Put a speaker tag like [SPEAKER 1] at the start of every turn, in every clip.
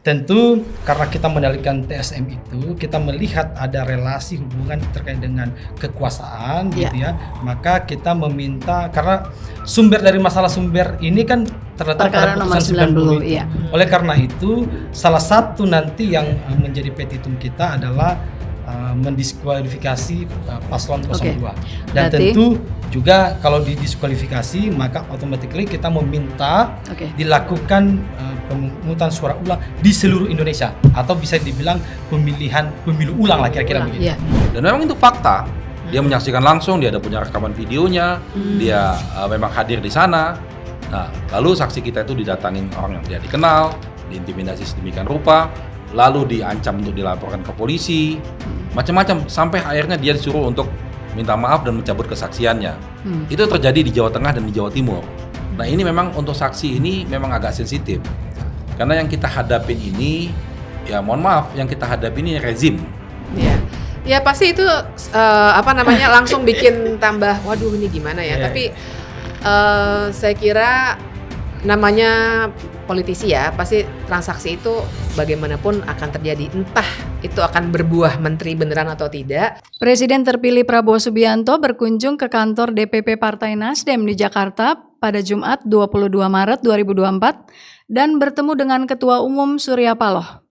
[SPEAKER 1] Tentu karena kita mendalikan TSM itu, kita melihat ada relasi hubungan terkait dengan kekuasaan gitu ya. Maka kita meminta, karena sumber dari masalah sumber ini kan terletak pada putusan 90 itu.
[SPEAKER 2] Iya.
[SPEAKER 1] Oleh karena itu, salah satu nanti yang menjadi petitum kita adalah mendiskualifikasi paslon 02. Dan tentu juga kalau didiskualifikasi maka automatically kita meminta dilakukan pemungutan suara ulang di seluruh Indonesia, atau bisa dibilang pemilu ulang lah kira-kira begitu.
[SPEAKER 3] Dan memang itu fakta. Dia menyaksikan langsung, dia ada punya rekaman videonya, dia memang hadir di sana. Nah, lalu saksi kita itu didatangin orang yang tidak dikenal, diintimidasi sedemikian rupa, lalu diancam untuk dilaporkan ke polisi, macam-macam, sampai akhirnya dia disuruh untuk minta maaf dan mencabut kesaksiannya. Itu terjadi di Jawa Tengah dan di Jawa Timur. Nah, ini memang untuk saksi ini memang agak sensitif, karena yang kita hadapin ini, ya mohon maaf, yang kita hadapi ini rezim.
[SPEAKER 4] Ya pasti itu langsung bikin tambah, waduh ini gimana ya. Tapi saya kira namanya politisi ya, pasti transaksi itu bagaimanapun akan terjadi, entah itu akan berbuah menteri beneran atau tidak.
[SPEAKER 2] Presiden terpilih Prabowo Subianto berkunjung ke kantor DPP Partai Nasdem di Jakarta pada Jumat 22 Maret 2024 dan bertemu dengan Ketua Umum Surya Paloh.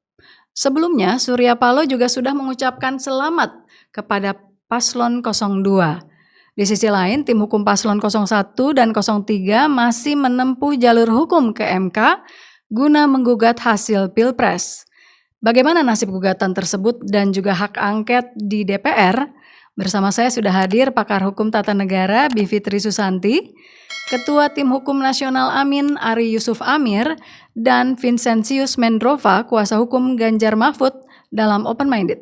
[SPEAKER 2] Sebelumnya, Surya Paloh juga sudah mengucapkan selamat kepada Paslon 02. Di sisi lain, tim hukum Paslon 01 dan 03 masih menempuh jalur hukum ke MK guna menggugat hasil Pilpres. Bagaimana nasib gugatan tersebut dan juga hak angket di DPR? Bersama saya sudah hadir pakar hukum tata negara Bivitri Susanti, Ketua Tim Hukum Nasional Amin Ari Yusuf Amir, dan Vincentius Mendrova, kuasa hukum Ganjar Mahfud dalam Open Minded.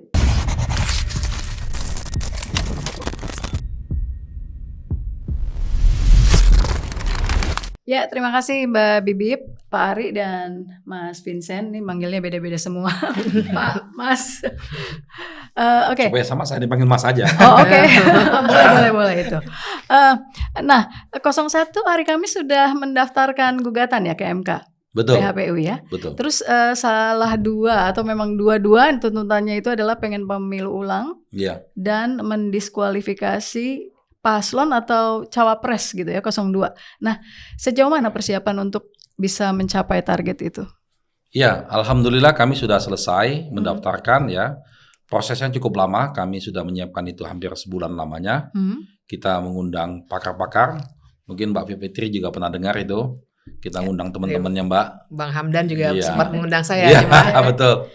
[SPEAKER 2] Ya, terima kasih Mbak Bibip, Pak Ari, dan Mas Vincent. Ini manggilnya beda-beda semua. Pak, Mas. Oke.
[SPEAKER 3] Supaya sama saya dipanggil Mas aja.
[SPEAKER 2] Oh, oke. Boleh itu. Nah, 01 hari Kamis sudah mendaftarkan gugatan ya ke MK.
[SPEAKER 3] Betul.
[SPEAKER 2] PHPU ya.
[SPEAKER 3] Betul.
[SPEAKER 2] Terus salah dua atau memang dua-dua tuntutannya itu adalah pengen pemilu ulang dan mendiskualifikasi paslon atau cawapres gitu ya 02. Nah, sejauh mana persiapan untuk bisa mencapai target itu?
[SPEAKER 3] Ya, alhamdulillah kami sudah selesai mendaftarkan ya. Prosesnya cukup lama, kami sudah menyiapkan itu hampir sebulan lamanya. Kita mengundang pakar-pakar, mungkin Mbak Fitri juga pernah dengar itu. Kita ngundang teman-temannya Mbak.
[SPEAKER 4] Bang Hamdan juga sempat mengundang saya.
[SPEAKER 3] Iya, betul.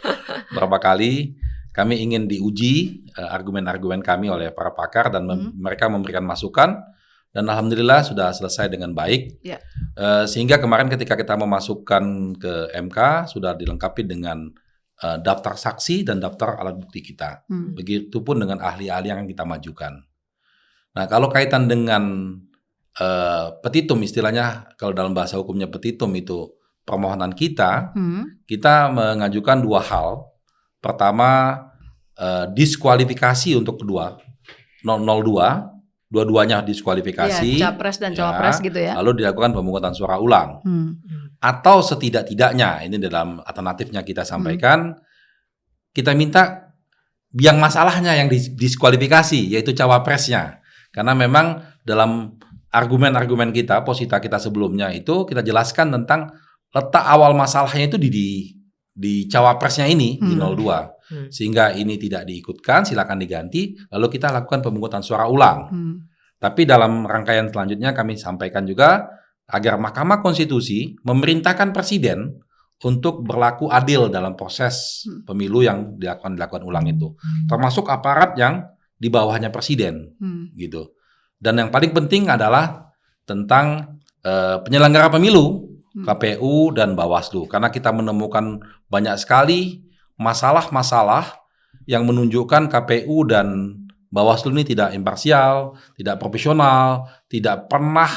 [SPEAKER 3] Berapa kali. Kami ingin diuji argumen-argumen kami oleh para pakar dan mereka memberikan masukan, dan alhamdulillah sudah selesai dengan baik. Sehingga kemarin ketika kita memasukkan ke MK sudah dilengkapi dengan daftar saksi dan daftar alat bukti kita. Begitupun dengan ahli-ahli yang kita majukan. Nah, kalau kaitan dengan petitum, istilahnya kalau dalam bahasa hukumnya petitum itu permohonan kita, kita mengajukan dua hal. Pertama, diskualifikasi untuk kedua 02, dua-duanya diskualifikasi.
[SPEAKER 2] Capres dan cawapres gitu ya.
[SPEAKER 3] Lalu dilakukan pemungutan suara ulang. Atau setidak-tidaknya, ini dalam alternatifnya kita sampaikan, kita minta biang masalahnya yang diskualifikasi, yaitu cawapresnya. Karena memang dalam argumen-argumen kita, posita kita sebelumnya itu kita jelaskan tentang letak awal masalahnya itu di cawapresnya ini, di 02. Sehingga ini tidak diikutkan, silakan diganti, lalu kita lakukan pemungutan suara ulang. Tapi dalam rangkaian selanjutnya kami sampaikan juga agar Mahkamah Konstitusi memerintahkan Presiden untuk berlaku adil dalam proses pemilu yang dilakukan ulang itu. Termasuk aparat yang di bawahnya Presiden, gitu. Dan yang paling penting adalah tentang penyelenggara pemilu, KPU dan Bawaslu, karena kita menemukan banyak sekali masalah-masalah yang menunjukkan KPU dan Bawaslu ini tidak imparsial, tidak profesional, tidak pernah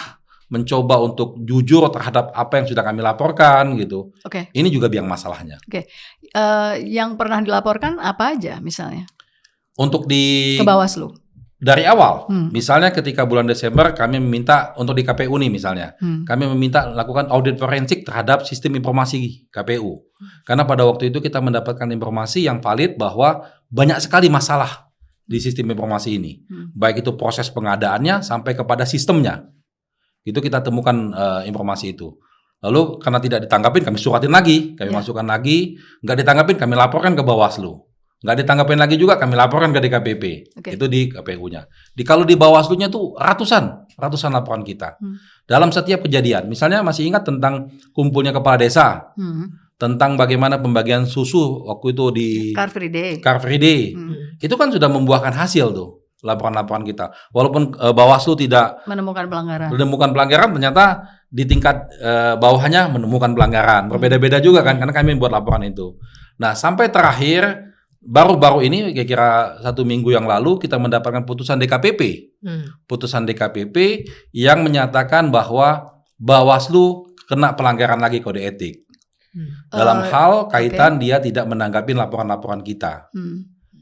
[SPEAKER 3] mencoba untuk jujur terhadap apa yang sudah kami laporkan gitu. Ini juga biang masalahnya.
[SPEAKER 2] Yang pernah dilaporkan apa aja misalnya?
[SPEAKER 3] Untuk
[SPEAKER 2] ke Bawaslu?
[SPEAKER 3] dari awal. Misalnya ketika bulan Desember kami meminta untuk di KPU nih misalnya, kami meminta lakukan audit forensik terhadap sistem informasi KPU. Karena pada waktu itu kita mendapatkan informasi yang valid bahwa banyak sekali masalah di sistem informasi ini. Baik itu proses pengadaannya sampai kepada sistemnya. Itu kita temukan informasi itu. Lalu karena tidak ditanggapin kami suratin lagi, kami masukkan lagi, nggak ditanggapin kami laporkan ke Bawaslu. Nggak ditanggapin lagi juga kami laporkan ke DKPP. Itu di KPU-nya. Kalau di Bawaslu-nya tuh ratusan laporan kita. Dalam setiap kejadian, misalnya masih ingat tentang kumpulnya kepala desa, tentang bagaimana pembagian susu waktu itu di Car Free Day. Itu kan sudah membuahkan hasil tuh laporan-laporan kita. Walaupun Bawaslu tidak menemukan pelanggaran, ternyata di tingkat bawahnya menemukan pelanggaran. Berbeda-beda juga kan, karena kami membuat laporan itu. Nah, sampai terakhir baru-baru ini kira-kira 1 minggu yang lalu kita mendapatkan putusan DKPP. Putusan DKPP yang menyatakan bahwa Bawaslu kena pelanggaran lagi kode etik. Dalam hal kaitan dia tidak menanggapi laporan-laporan kita.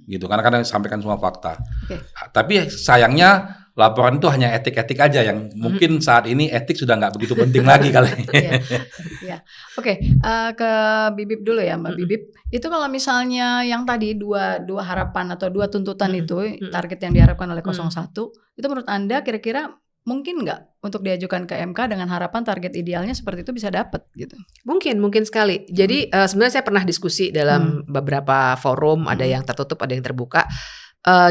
[SPEAKER 3] Gitu, karena kan sampaikan semua fakta. Tapi sayangnya laporan itu hanya etik-etik aja yang mungkin saat ini etik sudah nggak begitu penting lagi kali.
[SPEAKER 2] Ke Bibip dulu ya Mbak Bibip. Itu kalau misalnya yang tadi dua harapan atau 2 tuntutan itu target yang diharapkan oleh 01, itu menurut Anda kira-kira mungkin nggak untuk diajukan ke MK dengan harapan target idealnya seperti itu bisa dapat gitu?
[SPEAKER 4] Mungkin sekali. Jadi sebenarnya saya pernah diskusi dalam beberapa forum, ada yang tertutup, ada yang terbuka.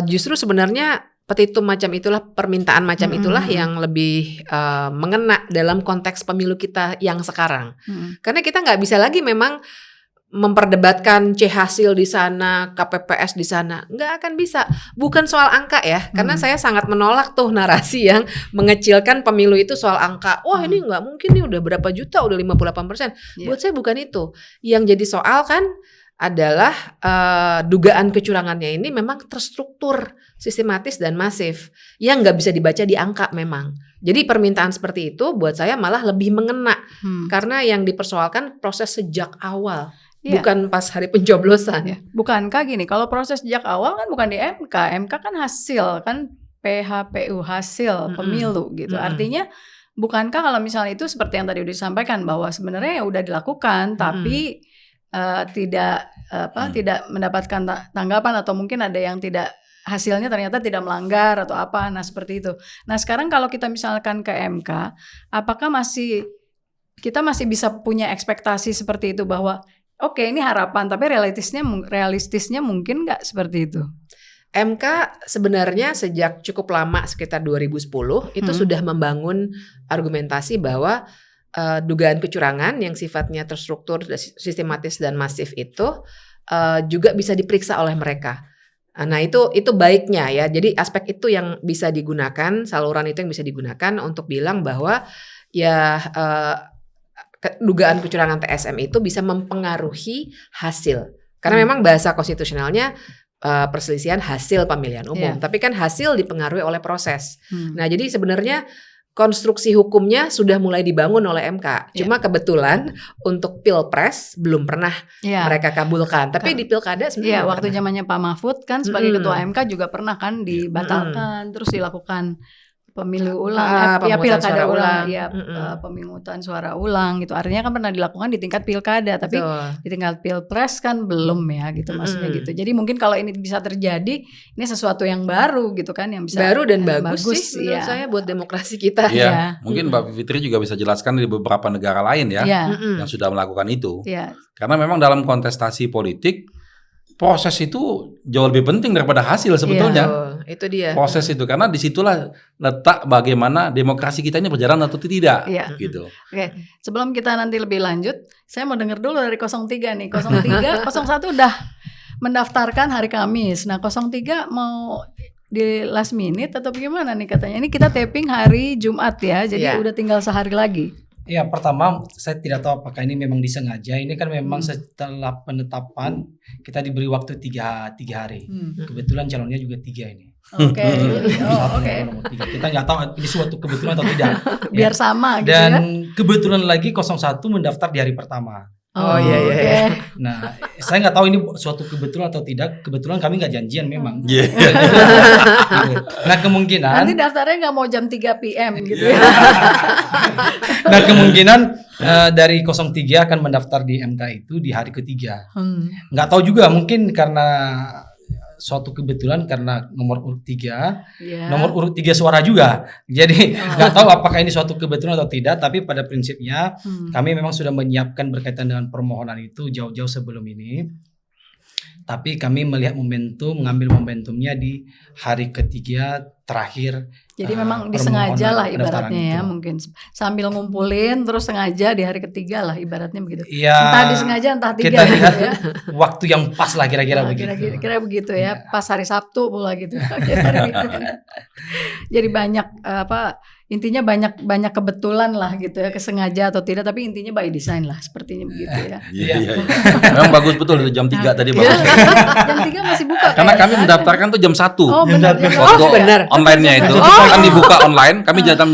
[SPEAKER 4] Justru sebenarnya petitum macam itulah, permintaan macam itulah yang lebih mengena dalam konteks pemilu kita yang sekarang. Karena kita nggak bisa lagi memang memperdebatkan C hasil di sana, KPPS di sana, nggak akan bisa. Bukan soal angka ya, karena saya sangat menolak tuh narasi yang mengecilkan pemilu itu soal angka. Wah ini nggak mungkin nih, udah berapa juta, udah 58%. Buat saya bukan itu. Yang jadi soal kan adalah dugaan kecurangannya ini memang terstruktur, sistematis dan masif, yang nggak bisa dibaca di angka memang. Jadi permintaan seperti itu buat saya malah lebih mengena, karena yang dipersoalkan proses sejak awal. Bukan pas hari pencoblosan.
[SPEAKER 2] Bukankah gini, kalau proses sejak awal kan bukan di MK kan hasil, kan PHPU hasil pemilu gitu. Artinya bukankah kalau misalnya itu seperti yang tadi udah disampaikan bahwa sebenarnya ya udah dilakukan tapi tidak mendapatkan tanggapan atau mungkin ada yang tidak, hasilnya ternyata tidak melanggar atau apa. Nah seperti itu. Nah sekarang kalau kita misalkan ke MK, apakah kita masih bisa punya ekspektasi seperti itu bahwa oke, ini harapan, tapi realistisnya mungkin nggak seperti itu?
[SPEAKER 4] MK sebenarnya sejak cukup lama, sekitar 2010, itu sudah membangun argumentasi bahwa dugaan kecurangan yang sifatnya terstruktur, sistematis dan masif itu juga bisa diperiksa oleh mereka. Nah itu baiknya ya. Jadi aspek itu yang bisa digunakan, saluran itu yang bisa digunakan untuk bilang bahwa ya dugaan kecurangan TSM itu bisa mempengaruhi hasil. Karena memang bahasa konstitusionalnya perselisihan hasil pemilihan umum. Tapi kan hasil dipengaruhi oleh proses. Nah jadi sebenarnya konstruksi hukumnya sudah mulai dibangun oleh MK. Cuma kebetulan untuk Pilpres belum pernah mereka kabulkan. Tapi di Pilkada sebenarnya
[SPEAKER 2] waktu zamannya Pak Mahfud kan sebagai ketua MK juga pernah kan dibatalkan, terus dilakukan pemilu ulang, pilkada ulang, pemungutan suara ulang gitu. Artinya kan pernah dilakukan di tingkat pilkada, tapi di tingkat pilpres kan belum ya gitu, maksudnya gitu. Jadi mungkin kalau ini bisa terjadi, ini sesuatu yang baru gitu kan, yang bisa
[SPEAKER 4] baru dan bagus sih menurut saya buat demokrasi kita.
[SPEAKER 3] Mungkin Mbak Fitri juga bisa jelaskan di beberapa negara lain yang sudah melakukan itu. Karena memang dalam kontestasi politik proses itu jauh lebih penting daripada hasil sebetulnya.
[SPEAKER 4] Itu dia.
[SPEAKER 3] Proses itu, karena disitulah letak bagaimana demokrasi kita ini berjalan atau tidak. Gitu.
[SPEAKER 2] Oke, sebelum kita nanti lebih lanjut, saya mau dengar dulu dari 03 nih. 01 udah mendaftarkan hari Kamis. Nah 03 mau di last minute atau bagaimana nih katanya? Ini kita taping hari Jumat ya, jadi udah tinggal sehari lagi.
[SPEAKER 1] Ya, pertama saya tidak tahu apakah ini memang disengaja. Ini kan memang setelah penetapan kita diberi waktu 3 hari. Kebetulan calonnya juga 3 ini.
[SPEAKER 2] Oke.
[SPEAKER 1] Kita nggak tahu ini suatu kebetulan atau tidak.
[SPEAKER 2] Biar sama gitu
[SPEAKER 1] dan
[SPEAKER 2] ya.
[SPEAKER 1] kebetulan lagi 01 mendaftar di hari pertama.
[SPEAKER 4] Oh iya.
[SPEAKER 2] Oke.
[SPEAKER 1] Nah, saya nggak tahu ini suatu kebetulan atau tidak. Kebetulan kami nggak janjian memang.
[SPEAKER 3] Iya.
[SPEAKER 1] Nah kemungkinan.
[SPEAKER 2] Nanti daftarnya nggak mau jam 3 PM gitu ya.
[SPEAKER 1] Nah kemungkinan dari 03 akan mendaftar di MK itu di hari ketiga. Nggak tahu juga, mungkin karena suatu kebetulan karena nomor urut 3, nomor urut 3 suara juga. Jadi nggak tahu apakah ini suatu kebetulan atau tidak, tapi pada prinsipnya kami memang sudah menyiapkan berkaitan dengan permohonan itu jauh-jauh sebelum ini. Tapi kami melihat mengambil momentumnya di hari ketiga terakhir.
[SPEAKER 2] Jadi memang disengaja lah ibaratnya ya, mungkin sambil ngumpulin terus sengaja di hari ketiga lah ibaratnya begitu.
[SPEAKER 1] Ya,
[SPEAKER 2] entah disengaja entah tidak
[SPEAKER 1] kita lihat
[SPEAKER 2] gitu ya.
[SPEAKER 1] Waktu yang pas lah kira-kira begitu.
[SPEAKER 2] Kira-kira begitu ya, pas hari Sabtu pula gitu. Jadi banyak intinya banyak kebetulan lah gitu ya, kesengaja atau tidak, tapi intinya by design lah sepertinya begitu ya.
[SPEAKER 3] Iya. Memang bagus betul itu jam 3 tadi bagus.
[SPEAKER 2] Jam 3 masih buka.
[SPEAKER 3] Karena kami mendaftarkan tuh jam 1.
[SPEAKER 2] Oh benar.
[SPEAKER 3] Benar. Online-nya itu kan dibuka online, kami jam 1.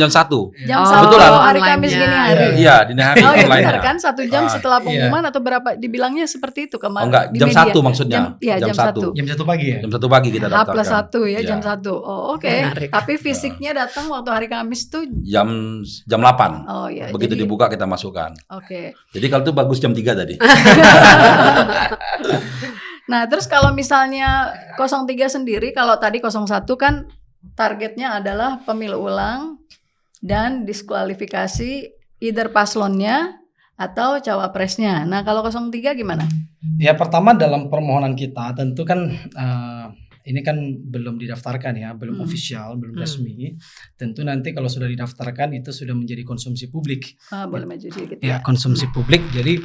[SPEAKER 2] Jam 1
[SPEAKER 3] Betulan.
[SPEAKER 2] hari Kamis dini hari.
[SPEAKER 3] Iya, dini hari online.
[SPEAKER 2] Benar kan 1 jam setelah pengumuman atau berapa dibilangnya seperti itu kemarin.
[SPEAKER 3] Oh enggak, jam 1 maksudnya.
[SPEAKER 2] Jam 1.
[SPEAKER 1] Jam 1 pagi ya?
[SPEAKER 3] Jam 1 pagi kita daftarkan.
[SPEAKER 2] H+1 ya, jam 1. Oh oke. Tapi fisiknya datang waktu hari Kamis tuh
[SPEAKER 3] jam 8.
[SPEAKER 2] Oh iya.
[SPEAKER 3] Begitu dibuka kita masukkan.
[SPEAKER 2] Oke.
[SPEAKER 3] Jadi kalau itu bagus jam 3 tadi.
[SPEAKER 2] Nah, terus kalau misalnya 03 sendiri, kalau tadi 01 kan targetnya adalah pemilu ulang dan diskualifikasi either paslonnya atau cawapresnya. Nah, kalau 03 gimana?
[SPEAKER 1] Ya, pertama dalam permohonan kita tentu kan ini kan belum didaftarkan ya, belum official, belum resmi. Tentu nanti kalau sudah didaftarkan itu sudah menjadi konsumsi publik.
[SPEAKER 2] Boleh maju sedikit
[SPEAKER 1] ya. Konsumsi publik. Jadi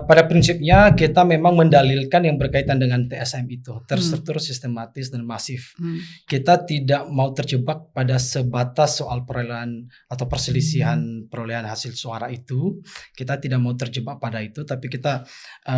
[SPEAKER 1] pada prinsipnya kita memang mendalilkan yang berkaitan dengan TSM itu terstruktur, sistematis dan masif. Kita tidak mau terjebak pada sebatas soal perolehan atau perselisihan perolehan hasil suara itu. Kita tidak mau terjebak pada itu, tapi kita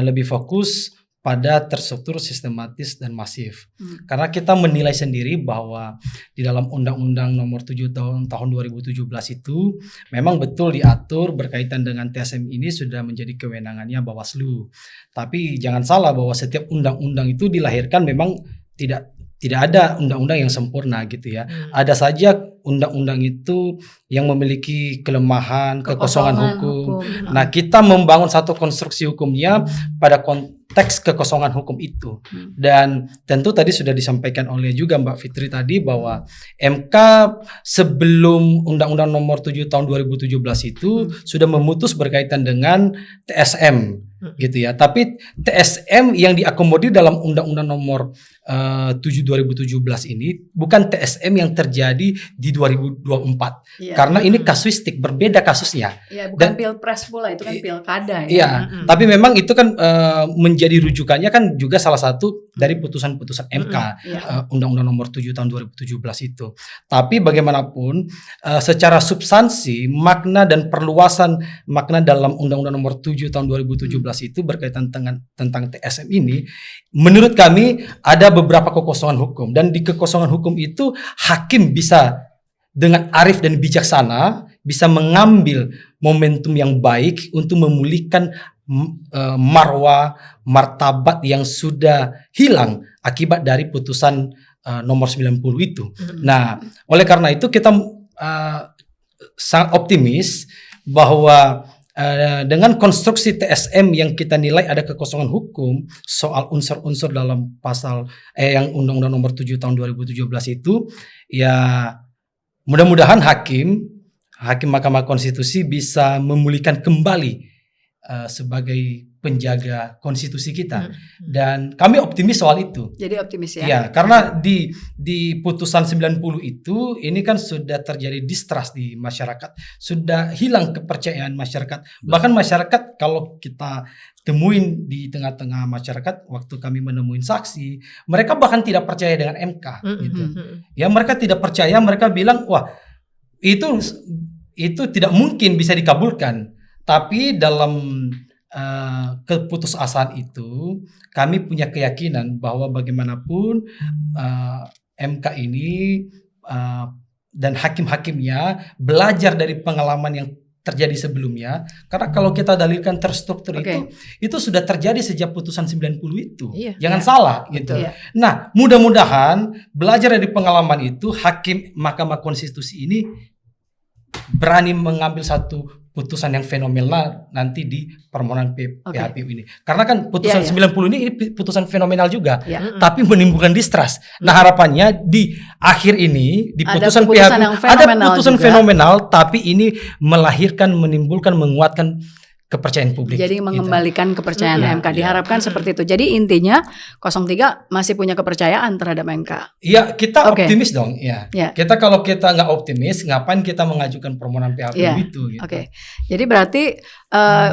[SPEAKER 1] lebih fokus pada terstruktur, sistematis dan masif. Karena kita menilai sendiri bahwa di dalam Undang-Undang Nomor 7 tahun 2017 itu memang betul diatur berkaitan dengan TSM ini sudah menjadi kewenangannya Bawaslu. Tapi jangan salah bahwa setiap undang-undang itu dilahirkan memang tidak ada undang-undang yang sempurna gitu ya. Ada saja undang-undang itu yang memiliki kelemahan, kekosongan hukum. Nah, kita membangun satu konstruksi hukumnya pada konteks kekosongan hukum itu. Dan tentu tadi sudah disampaikan oleh juga Mbak Fitri tadi bahwa MK sebelum Undang-Undang Nomor 7 tahun 2017 itu sudah memutus berkaitan dengan TSM gitu ya. Tapi TSM yang diakomodir dalam Undang-Undang Nomor 7 2017 ini bukan TSM yang terjadi di 2024. Karena ini kasuistik, berbeda kasusnya.
[SPEAKER 2] Bukan pilpres pula, itu kan pilkada ya.
[SPEAKER 1] Iya, tapi memang itu kan menjadi rujukannya kan juga salah satu dari putusan-putusan MK Undang-Undang Nomor 7 tahun 2017 itu. Tapi bagaimanapun secara substansi makna dan perluasan makna dalam Undang-Undang Nomor 7 tahun 2017 itu berkaitan tentang TSM ini, menurut kami ada beberapa kekosongan hukum, dan di kekosongan hukum itu hakim bisa dengan arif dan bijaksana bisa mengambil momentum yang baik untuk memulihkan marwah, martabat yang sudah hilang akibat dari putusan nomor 90 itu. Nah, oleh karena itu kita sangat optimis bahwa dengan konstruksi TSM yang kita nilai ada kekosongan hukum soal unsur-unsur dalam pasal yang Undang-Undang Nomor 7 tahun 2017 itu, ya mudah-mudahan hakim Mahkamah Konstitusi bisa memulihkan kembali sebagai penjaga konstitusi kita, dan kami optimis soal itu.
[SPEAKER 2] Jadi optimis ya?
[SPEAKER 1] Ya, karena di putusan 90 itu ini kan sudah terjadi distrust di masyarakat, sudah hilang kepercayaan masyarakat. Bahkan masyarakat kalau kita temuin di tengah-tengah masyarakat waktu kami menemuin saksi, mereka bahkan tidak percaya dengan MK gitu. Ya, mereka tidak percaya, mereka bilang wah itu tidak mungkin bisa dikabulkan. Tapi dalam keputusasaan itu kami punya keyakinan bahwa bagaimanapun MK ini dan hakim-hakimnya belajar dari pengalaman yang terjadi sebelumnya. Karena kalau kita dalilkan terstruktur itu sudah terjadi sejak putusan 90 itu. Jangan salah gitu. Nah, mudah-mudahan belajar dari pengalaman itu hakim Mahkamah Konstitusi ini berani mengambil satu putusan yang fenomenal nanti di permohonan PHPU ini. Karena kan putusan 90 ini putusan fenomenal juga, tapi menimbulkan distrust. Nah, harapannya di akhir ini di putusan PHPU ada putusan fenomenal, tapi ini melahirkan, menimbulkan, menguatkan kepercayaan publik.
[SPEAKER 2] Jadi mengembalikan kepercayaan MK. Diharapkan seperti itu. Jadi intinya 03 masih punya kepercayaan terhadap MK.
[SPEAKER 1] Iya, kita optimis dong. Ya. Kita kalau kita nggak optimis, ngapain kita mengajukan permohonan PHPU itu? Gitu.
[SPEAKER 2] Jadi berarti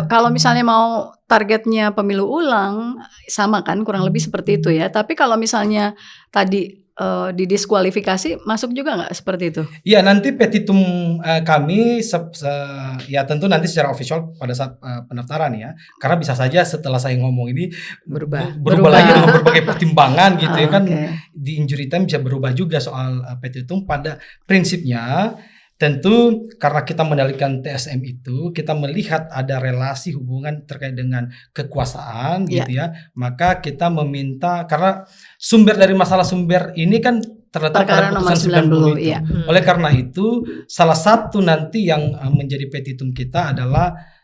[SPEAKER 2] kalau misalnya mau targetnya pemilu ulang, sama kan, kurang lebih seperti itu ya. Tapi kalau misalnya tadi didiskualifikasi, masuk juga nggak seperti itu?
[SPEAKER 1] Iya, nanti petitum kami ya tentu nanti secara official pada saat pendaftaran ya, karena bisa saja setelah saya ngomong ini berubah lagi dengan berbagai pertimbangan gitu ya kan, di injury time bisa berubah juga soal petitum. Pada prinsipnya tentu karena kita mendalilkan TSM itu, kita melihat ada relasi hubungan terkait dengan kekuasaan gitu ya, maka kita meminta, karena sumber dari masalah sumber ini kan terletak pada putusan 90 itu. Oleh karena itu, salah satu nanti yang menjadi petitum kita adalah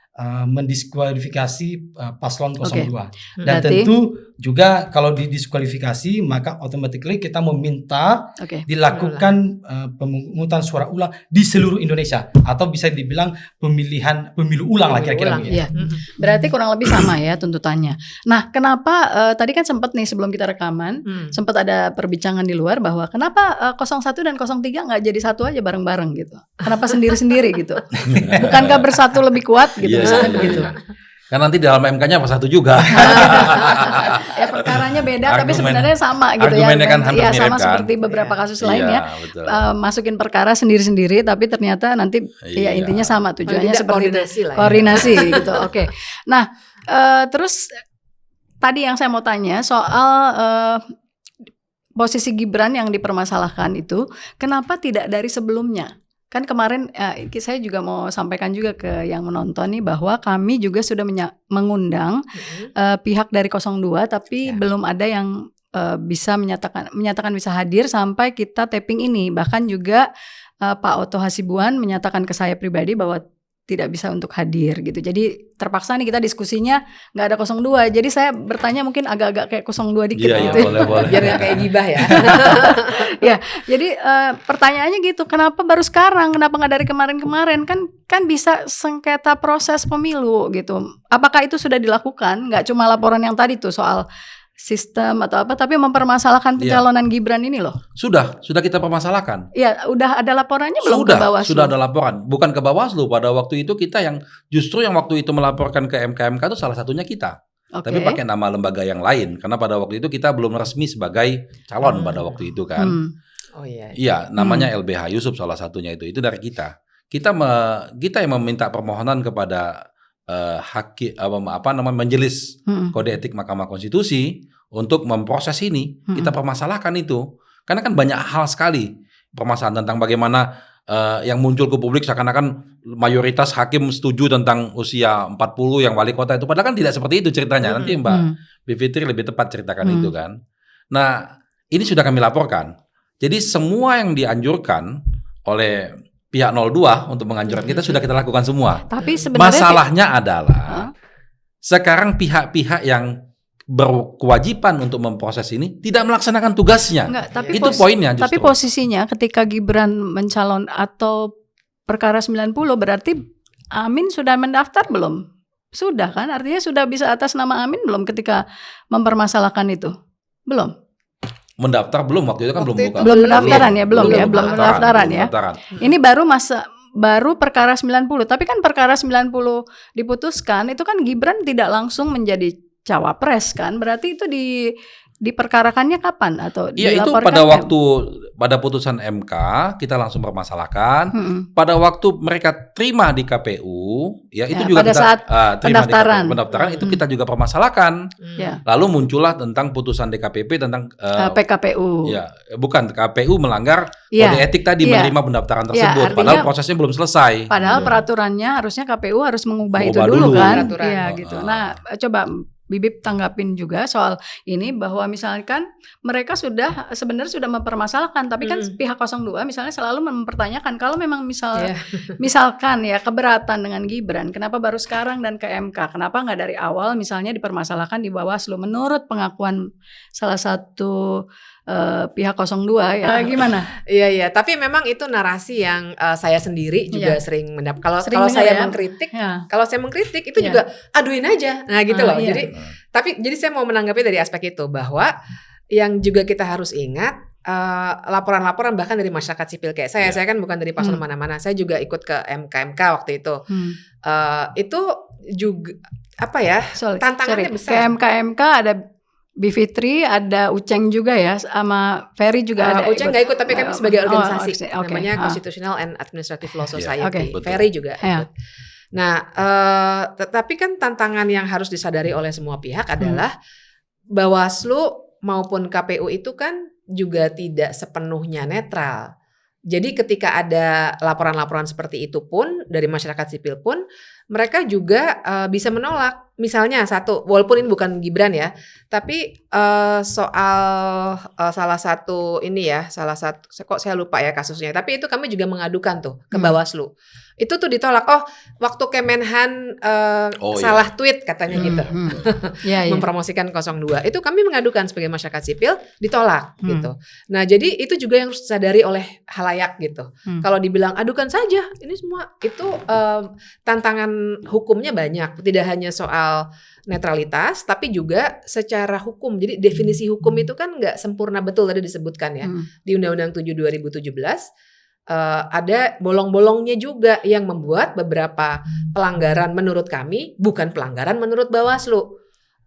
[SPEAKER 1] mendiskualifikasi paslon 02. Dan tentu juga kalau didiskualifikasi maka automatically kita meminta dilakukan pemungutan suara ulang di seluruh Indonesia, atau bisa dibilang pemilu ulang lah kira-kira begitu.
[SPEAKER 2] Berarti kurang lebih sama ya tuntutannya. Nah, kenapa tadi kan sempat nih sebelum kita rekaman sempat ada perbincangan di luar bahwa kenapa 01 dan 03 nggak jadi satu aja bareng-bareng gitu? Kenapa sendiri-sendiri gitu? Bukankah bersatu lebih kuat gitu? Begitu.
[SPEAKER 3] Kan nanti dalam MK-nya apa satu juga.
[SPEAKER 2] Ya perkaranya beda tapi sebenarnya sama gitu ya.
[SPEAKER 3] Kan hampir
[SPEAKER 2] sama
[SPEAKER 3] mirip,
[SPEAKER 2] seperti beberapa kasus lain ya. Masukin perkara sendiri-sendiri tapi ternyata nanti ya intinya sama tujuannya seperti koordinasi gitu. Nah, terus tadi yang saya mau tanya soal posisi Gibran yang dipermasalahkan itu, kenapa tidak dari sebelumnya? Kan kemarin saya juga mau sampaikan juga ke yang menonton nih bahwa kami juga sudah mengundang pihak dari 02 tapi belum ada yang bisa menyatakan bisa hadir sampai kita taping ini. Bahkan juga Pak Oto Hasibuan menyatakan ke saya pribadi bahwa tidak bisa untuk hadir gitu. Jadi terpaksa nih kita diskusinya nggak ada 02. Jadi saya bertanya mungkin agak-agak kayak 02 dikit gitu.
[SPEAKER 3] Boleh.
[SPEAKER 4] Biar nggak kayak gibah ya.
[SPEAKER 2] Ya, jadi pertanyaannya gitu, kenapa baru sekarang? Kenapa nggak dari kemarin-kemarin? Kan bisa sengketa proses pemilu gitu. Apakah itu sudah dilakukan? Nggak cuma laporan yang tadi tuh soal sistem atau apa, tapi mempermasalahkan pencalonan Gibran ini loh.
[SPEAKER 3] Sudah kita permasalahkan.
[SPEAKER 2] Iya, udah ada laporannya belum ke Bawaslu?
[SPEAKER 3] Sudah ada laporan. Bukan ke Bawaslu, pada waktu itu kita yang justru yang waktu itu melaporkan ke MK itu salah satunya kita. Tapi pakai nama lembaga yang lain, karena pada waktu itu kita belum resmi sebagai calon pada waktu itu kan. Iya, namanya LBH Yusuf salah satunya itu dari kita. Kita yang meminta permohonan kepada majelis kode etik Mahkamah Konstitusi untuk memproses ini. Kita permasalahkan itu karena kan banyak hal sekali permasalahan tentang bagaimana yang muncul ke publik seakan-akan mayoritas hakim setuju tentang usia 40 yang wali kota itu, padahal kan tidak seperti itu ceritanya. Nanti Mbak Bivitri lebih tepat ceritakan itu kan. Nah, ini sudah kami laporkan. Jadi semua yang dianjurkan oleh pihak 02 untuk menganjurkan kita sudah kita lakukan semua.
[SPEAKER 2] Tapi sebenarnya
[SPEAKER 3] masalahnya adalah sekarang pihak-pihak yang berkewajiban untuk memproses ini tidak melaksanakan tugasnya. Itu poinnya justru.
[SPEAKER 2] Tapi posisinya ketika Gibran mencalon atau perkara 90 berarti Amin sudah mendaftar belum? Sudah kan? Artinya sudah bisa atas nama Amin belum ketika mempermasalahkan itu? Belum.
[SPEAKER 3] Mendaftar belum, waktu itu kan belum buka.
[SPEAKER 2] Belum pendaftaran ya, belum pendaftaran ya. Ini baru perkara 90. Tapi kan perkara 90 diputuskan itu kan Gibran tidak langsung menjadi cawapres kan. Berarti itu diperkarakannya kapan atau
[SPEAKER 3] Iya, itu
[SPEAKER 2] dilaporkan?
[SPEAKER 3] pada putusan MK kita langsung permasalahkan. Pada waktu mereka terima di KPU, ya itu juga
[SPEAKER 2] pada
[SPEAKER 3] kita
[SPEAKER 2] saat
[SPEAKER 3] terima
[SPEAKER 2] pendaftaran.
[SPEAKER 3] di KPU, pendaftaran itu kita juga permasalahkan.
[SPEAKER 2] Ya.
[SPEAKER 3] Lalu muncullah tentang putusan DKPP tentang
[SPEAKER 2] PKPU.
[SPEAKER 3] ya, bukan KPU melanggar
[SPEAKER 2] Iya.
[SPEAKER 3] kode etik tadi
[SPEAKER 2] Iya.
[SPEAKER 3] menerima pendaftaran
[SPEAKER 2] Iya,
[SPEAKER 3] tersebut,
[SPEAKER 2] artinya-
[SPEAKER 3] padahal prosesnya belum selesai.
[SPEAKER 2] Padahal
[SPEAKER 3] Gitu.
[SPEAKER 2] peraturannya harusnya KPU harus mengubah itu
[SPEAKER 3] Mengubah
[SPEAKER 2] dulu
[SPEAKER 3] dulu.
[SPEAKER 2] kan?
[SPEAKER 4] Peraturan.
[SPEAKER 2] Iya gitu. Nah, coba Bibip tanggapin juga soal ini bahwa misalkan mereka sebenarnya sudah mempermasalahkan, tapi kan pihak 02 misalnya selalu mempertanyakan kalau memang misalkan ya keberatan dengan Gibran, kenapa baru sekarang dan ke MK? Kenapa nggak dari awal misalnya dipermasalahkan di Bawaslu? Menurut pengakuan salah satu pihak 02 ya gimana?
[SPEAKER 4] Iya, tapi memang itu narasi yang saya sendiri juga sering mendapat. Kalau
[SPEAKER 2] dengar
[SPEAKER 4] saya
[SPEAKER 2] ya?
[SPEAKER 4] mengkritik,
[SPEAKER 2] Ya.
[SPEAKER 4] kalau saya mengkritik itu juga aduin aja. Nah, gitu loh.
[SPEAKER 2] Iya.
[SPEAKER 4] Jadi saya mau menanggapi dari aspek itu bahwa yang juga kita harus ingat laporan-laporan bahkan dari masyarakat sipil kayak saya kan bukan dari paslon mana-mana. Saya juga ikut ke MK waktu itu. Itu juga apa ya? Tantangannya besar.
[SPEAKER 2] Ke MK ada Bivitri, ada Uceng juga ya, sama Ferry juga ada.
[SPEAKER 4] Uceng nggak ikut, tapi kami sebagai organisasi
[SPEAKER 2] okay.
[SPEAKER 4] namanya Constitutional and Administrative Law Society.
[SPEAKER 2] Okay.
[SPEAKER 4] Ferry juga ikut. Nah, tetapi kan tantangan yang harus disadari oleh semua pihak adalah Bawaslu maupun KPU itu kan juga tidak sepenuhnya netral. Jadi ketika ada laporan-laporan seperti itu pun dari masyarakat sipil pun mereka juga bisa menolak. Misalnya satu, walaupun ini bukan Gibran ya, tapi soal salah satu kok saya lupa ya kasusnya. Tapi itu kami juga mengadukan tuh ke Bawaslu. Itu tuh ditolak. Oh, waktu Kemenhan salah tweet katanya gitu. Mempromosikan 02. Itu kami mengadukan sebagai masyarakat sipil, ditolak gitu. Nah, jadi itu juga yang harus disadari oleh halayak gitu. Kalau dibilang adukan saja, ini semua itu tantangan hukumnya banyak. Tidak hanya soal netralitas, tapi juga secara hukum. Jadi definisi hukum itu kan nggak sempurna betul tadi disebutkan ya. Di Undang-Undang 7 2017 ada bolong-bolongnya juga yang membuat beberapa pelanggaran menurut kami bukan pelanggaran menurut Bawaslu.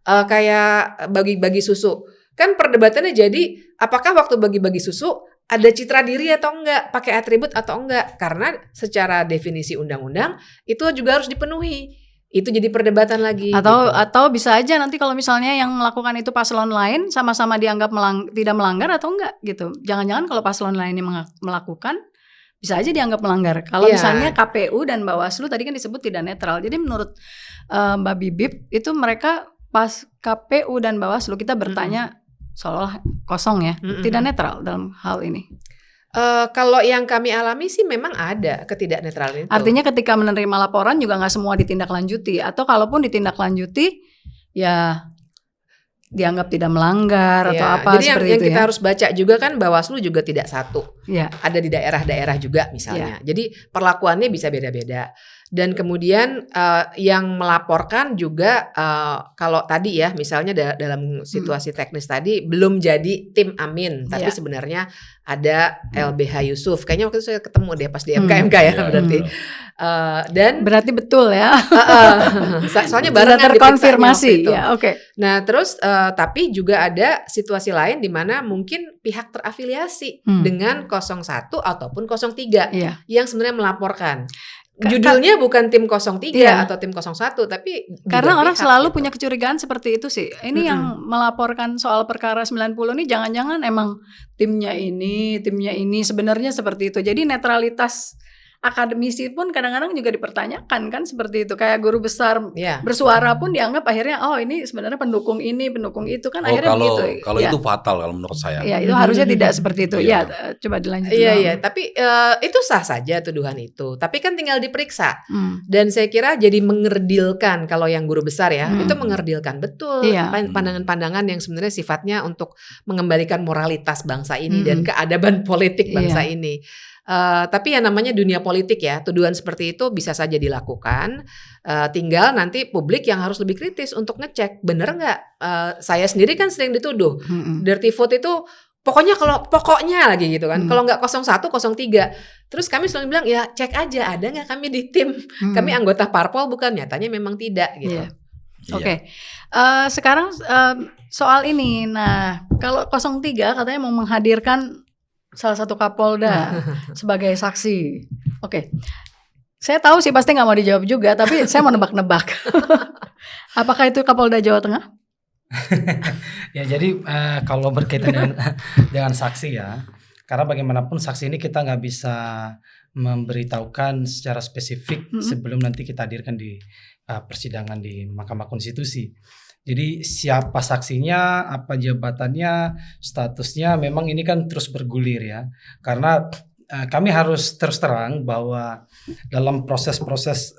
[SPEAKER 4] Kayak bagi-bagi susu. Kan perdebatannya jadi apakah waktu bagi-bagi susu ada citra diri atau enggak, pakai atribut atau enggak. Karena secara definisi undang-undang itu juga harus dipenuhi. Itu jadi perdebatan lagi.
[SPEAKER 2] Atau bisa aja nanti kalau misalnya yang melakukan itu paslon lain sama-sama dianggap tidak melanggar atau enggak gitu. Jangan-jangan kalau paslon lainnya melakukan bisa aja dianggap melanggar. Kalau misalnya KPU dan Bawaslu tadi kan disebut tidak netral. Jadi menurut Mbak Bibip itu mereka pas KPU dan Bawaslu kita bertanya seolah kosong ya, tidak netral dalam hal ini.
[SPEAKER 4] Kalau yang kami alami sih memang ada ketidaknetralan itu.
[SPEAKER 2] Artinya ketika menerima laporan juga nggak semua ditindaklanjuti, atau kalaupun ditindaklanjuti ya dianggap tidak melanggar atau apa
[SPEAKER 4] jadi
[SPEAKER 2] seperti
[SPEAKER 4] yang
[SPEAKER 2] itu.
[SPEAKER 4] Kita harus baca juga kan Bawaslu juga tidak satu. Ada di daerah-daerah juga misalnya. Jadi perlakuannya bisa beda-beda. Dan kemudian yang melaporkan juga kalau tadi ya misalnya dalam situasi teknis tadi belum jadi tim Amin, tapi sebenarnya ada LBH Yusuf. Kayaknya waktu itu saya ketemu deh pas di MK ya berarti. Dan
[SPEAKER 2] berarti betul ya.
[SPEAKER 4] Soalnya barengan
[SPEAKER 2] terkonfirmasi.
[SPEAKER 4] Nah terus tapi juga ada situasi lain di mana mungkin pihak terafiliasi dengan 01 ataupun 03 yang sebenarnya melaporkan. Judulnya bukan tim 03 atau tim 01 tapi
[SPEAKER 2] karena orang selalu punya kecurigaan seperti itu sih. Ini yang melaporkan soal perkara 90 ini jangan-jangan emang timnya ini sebenarnya seperti itu. Jadi netralitas akademisi pun kadang-kadang juga dipertanyakan kan seperti itu. Kayak guru besar bersuara pun dianggap akhirnya ini sebenarnya pendukung ini, pendukung itu kan akhirnya begitu.
[SPEAKER 3] Kalau itu fatal kalau menurut saya.
[SPEAKER 2] Iya, itu harusnya tidak seperti itu. Coba dilanjutkan.
[SPEAKER 4] Iya, tapi itu sah saja tuduhan itu. Tapi kan tinggal diperiksa. Dan saya kira jadi mengerdilkan kalau yang guru besar ya, itu mengerdilkan betul pandangan-pandangan yang sebenarnya sifatnya untuk mengembalikan moralitas bangsa ini dan keadaban politik bangsa ini. Tapi yang namanya dunia politik ya, tuduhan seperti itu bisa saja dilakukan. Tinggal nanti publik yang harus lebih kritis untuk ngecek bener nggak. Saya sendiri kan sering dituduh dirty vote itu pokoknya lagi gitu kan. Kalau nggak 01, 03. Terus kami selalu bilang cek aja ada nggak kami di tim. Kami anggota parpol bukan, nyatanya memang tidak gitu.
[SPEAKER 2] Oke. Sekarang soal ini. Nah, kalau 03 katanya mau menghadirkan salah satu Kapolda sebagai saksi. Oke. Saya tahu sih pasti nggak mau dijawab juga, tapi saya mau nebak-nebak. Apakah itu Kapolda Jawa Tengah?
[SPEAKER 1] Ya, jadi kalau berkaitan dengan saksi ya, karena bagaimanapun saksi ini kita nggak bisa memberitahukan secara spesifik sebelum nanti kita hadirkan di persidangan di Mahkamah Konstitusi. Jadi siapa saksinya, apa jabatannya, statusnya, memang ini kan terus bergulir ya. Karena kami harus terus terang bahwa dalam proses-proses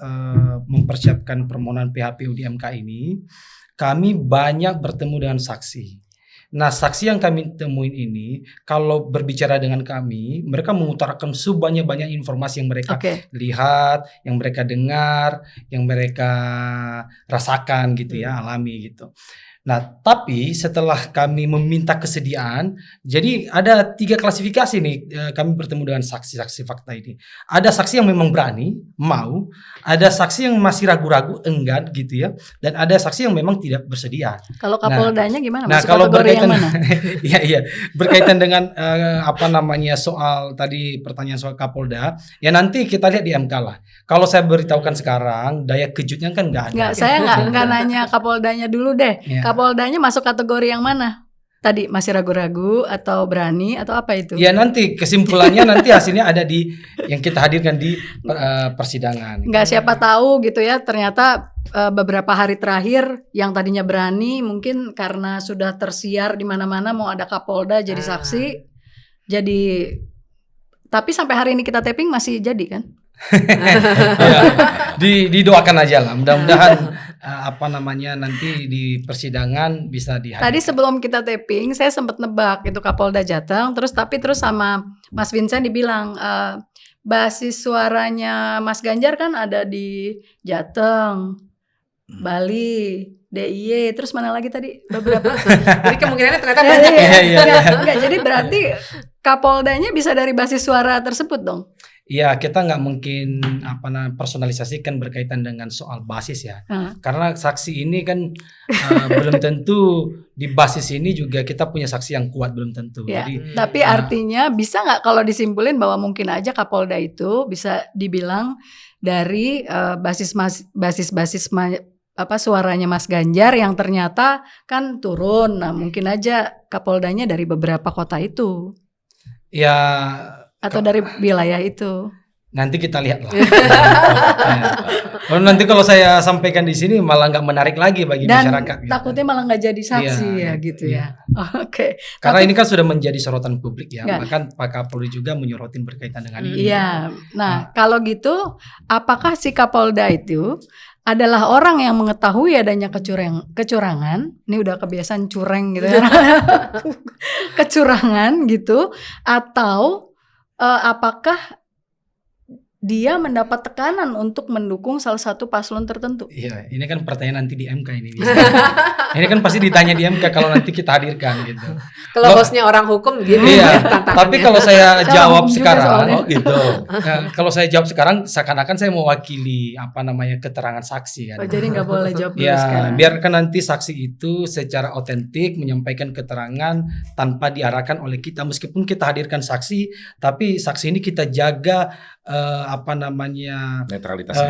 [SPEAKER 1] mempersiapkan permohonan PHPU di MK ini, kami banyak bertemu dengan saksi. Nah, saksi yang kami temuin ini, kalau berbicara dengan kami, mereka mengutarakan sebanyak-banyak informasi yang mereka lihat, yang mereka dengar, yang mereka rasakan gitu ya, alami gitu. Nah, tapi setelah kami meminta kesediaan, jadi ada 3 klasifikasi nih kami bertemu dengan saksi-saksi fakta ini. Ada saksi yang memang berani, mau, ada saksi yang masih ragu-ragu, enggan gitu ya, dan ada saksi yang memang tidak bersedia.
[SPEAKER 2] Kalau Kapoldanya gimana?
[SPEAKER 1] Nah, kalau berkaitan iya, berkaitan dengan soal tadi pertanyaan soal Kapolda, ya nanti kita lihat di MK lah. Kalau saya beritahukan sekarang, daya kejutnya kan nggak ada.
[SPEAKER 2] Nggak, saya nggak nanya Kapoldanya dulu deh. Ya. Kapoldanya masuk kategori yang mana? Tadi masih ragu-ragu atau berani atau apa itu?
[SPEAKER 1] Ya nanti kesimpulannya nanti hasilnya ada di yang kita hadirkan di persidangan.
[SPEAKER 2] Nggak, siapa tahu gitu ya, ternyata beberapa hari terakhir yang tadinya berani mungkin karena sudah tersiar di mana-mana mau ada Kapolda jadi saksi. Jadi tapi sampai hari ini kita taping masih jadi kan?
[SPEAKER 1] Ya, didoakan aja lah. Mudah-mudahan nanti di persidangan bisa dihadirkan.
[SPEAKER 2] Tadi sebelum kita taping saya sempat nebak itu Kapolda Jateng, terus sama Mas Vincent dibilang basis suaranya Mas Ganjar kan ada di Jateng, Bali, DIY, terus mana lagi tadi beberapa.
[SPEAKER 4] Jadi kemungkinannya ternyata banyak ya.
[SPEAKER 2] Enggak, jadi berarti Kapoldanya bisa dari basis suara tersebut dong.
[SPEAKER 1] Ya, kita nggak mungkin personalisasikan berkaitan dengan soal basis ya. Karena saksi ini kan belum tentu di basis ini juga kita punya saksi yang kuat, belum tentu.
[SPEAKER 2] Ya,
[SPEAKER 1] jadi,
[SPEAKER 2] tapi artinya bisa nggak kalau disimpulin bahwa mungkin aja Kapolda itu bisa dibilang dari basis suaranya Mas Ganjar yang ternyata kan turun. Nah, mungkin aja Kapoldanya dari beberapa kota itu.
[SPEAKER 1] Ya,
[SPEAKER 2] atau dari wilayah itu.
[SPEAKER 1] Nanti kita lihat lah. Nanti kalau saya sampaikan di sini malah nggak menarik lagi bagi masyarakat.
[SPEAKER 2] Dan takutnya malah nggak jadi saksi gitu ya. Oke.
[SPEAKER 1] Karena ini kan sudah menjadi sorotan publik ya. Bahkan Pak Kapolri juga menyorotin berkaitan dengan ini.
[SPEAKER 2] Iya. Nah, kalau gitu, apakah si Kapolda itu adalah orang yang mengetahui adanya kecurangan? Ini udah kebiasaan curang gitu ya. Kecurangan gitu, atau apakah dia mendapat tekanan untuk mendukung salah satu paslon tertentu?
[SPEAKER 1] Iya, ini kan pertanyaan nanti di MK ini. Ini kan pasti ditanya di MK kalau nanti kita hadirkan gitu.
[SPEAKER 4] Kalau bosnya orang hukum gini.
[SPEAKER 1] Iya, tapi kalau saya jawab sekarang,
[SPEAKER 3] gitu.
[SPEAKER 1] Kalau saya jawab sekarang seakan-akan saya mewakili keterangan saksi kan.
[SPEAKER 2] Oh, jadi nggak boleh jawab dulu
[SPEAKER 1] ya,
[SPEAKER 2] sekarang.
[SPEAKER 1] Biarkan nanti saksi itu secara otentik menyampaikan keterangan tanpa diarahkan oleh kita. Meskipun kita hadirkan saksi, tapi saksi ini kita jaga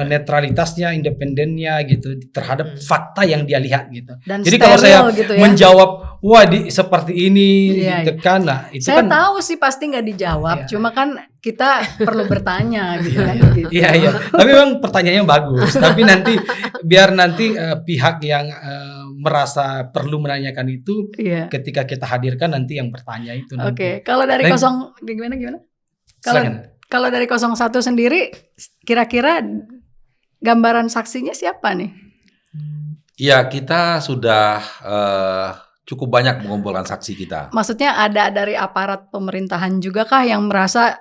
[SPEAKER 1] netralitasnya, independennya gitu terhadap fakta yang dia lihat gitu.
[SPEAKER 2] Dan
[SPEAKER 1] jadi kalau saya
[SPEAKER 2] gitu ya?
[SPEAKER 1] Menjawab seperti ini ditekan, nah itu
[SPEAKER 2] saya
[SPEAKER 1] kan
[SPEAKER 2] tahu sih pasti nggak dijawab, cuma kan kita perlu bertanya gitu kan.
[SPEAKER 1] Iya. Tapi memang pertanyaannya bagus. Tapi biar nanti pihak yang merasa perlu menanyakan itu ketika kita hadirkan nanti yang bertanya itu.
[SPEAKER 2] Oke. Kalau dari gimana? Kalau dari 01 sendiri, kira-kira gambaran saksinya siapa nih?
[SPEAKER 3] Ya, kita sudah cukup banyak mengumpulkan saksi kita.
[SPEAKER 2] Maksudnya ada dari aparat pemerintahan juga kah yang merasa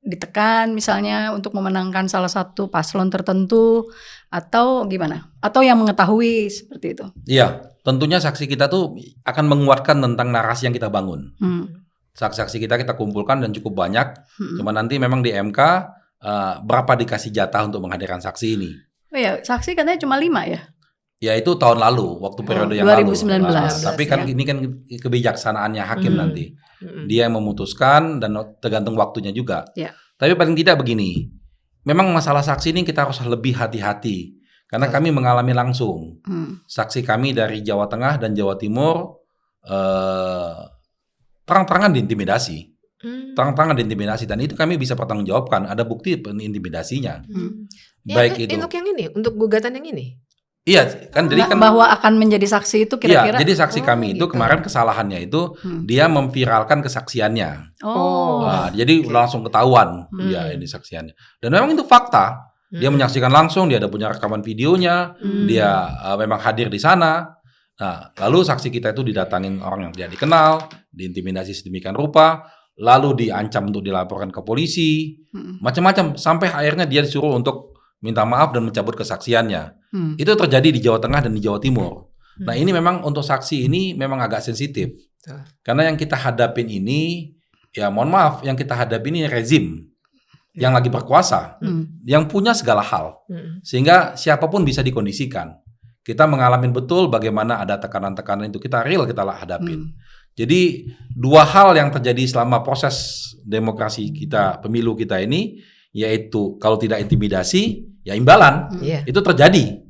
[SPEAKER 2] ditekan misalnya untuk memenangkan salah satu paslon tertentu, atau gimana? Atau yang mengetahui seperti itu?
[SPEAKER 3] Iya, tentunya saksi kita tuh akan menguatkan tentang narasi yang kita bangun. Saksi-saksi kita kumpulkan dan cukup banyak. Cuma nanti memang di MK berapa dikasih jatah untuk menghadirkan saksi ini.
[SPEAKER 2] Oh ya, saksi katanya cuma 5 ya?
[SPEAKER 3] Ya itu tahun lalu, waktu periode yang
[SPEAKER 2] 2019.
[SPEAKER 3] lalu. Tapi kan
[SPEAKER 2] ya.
[SPEAKER 3] ini kan kebijaksanaannya hakim nanti. Dia yang memutuskan dan tergantung waktunya juga.
[SPEAKER 2] Ya.
[SPEAKER 3] Tapi paling tidak begini, memang masalah saksi ini kita harus lebih hati-hati. Karena kami mengalami langsung. Saksi kami dari Jawa Tengah dan Jawa Timur terang-terangan diintimidasi. Terang-terangan diintimidasi. Dan itu kami bisa pertanggungjawabkan. Ada bukti intimidasinya. Baik itu.
[SPEAKER 4] Untuk yang ini, untuk gugatan yang ini.
[SPEAKER 3] Iya, kan jadi kan
[SPEAKER 2] bahwa akan menjadi saksi itu kira-kira.
[SPEAKER 3] Iya, jadi saksi kami itu kemarin kesalahannya itu dia memviralkan kesaksiannya. Nah, jadi langsung ketahuan ya ini saksiannya. Dan memang itu fakta. Dia menyaksikan langsung, dia ada punya rekaman videonya, dia memang hadir di sana. Nah, lalu saksi kita itu didatangin orang yang tidak dikenal, diintimidasi sedemikian rupa, lalu diancam untuk dilaporkan ke polisi, macam-macam sampai akhirnya dia disuruh untuk minta maaf dan mencabut kesaksiannya. Itu terjadi di Jawa Tengah dan di Jawa Timur. Nah, ini memang untuk saksi ini memang agak sensitif. Karena yang kita hadapin ini, ya mohon maaf, yang kita hadapi ini rezim yang lagi berkuasa, yang punya segala hal. Sehingga siapapun bisa dikondisikan. Kita mengalami betul bagaimana ada tekanan-tekanan itu, kita hadapin. Jadi dua hal yang terjadi selama proses demokrasi kita, pemilu kita ini, yaitu kalau tidak intimidasi, ya imbalan. Itu terjadi,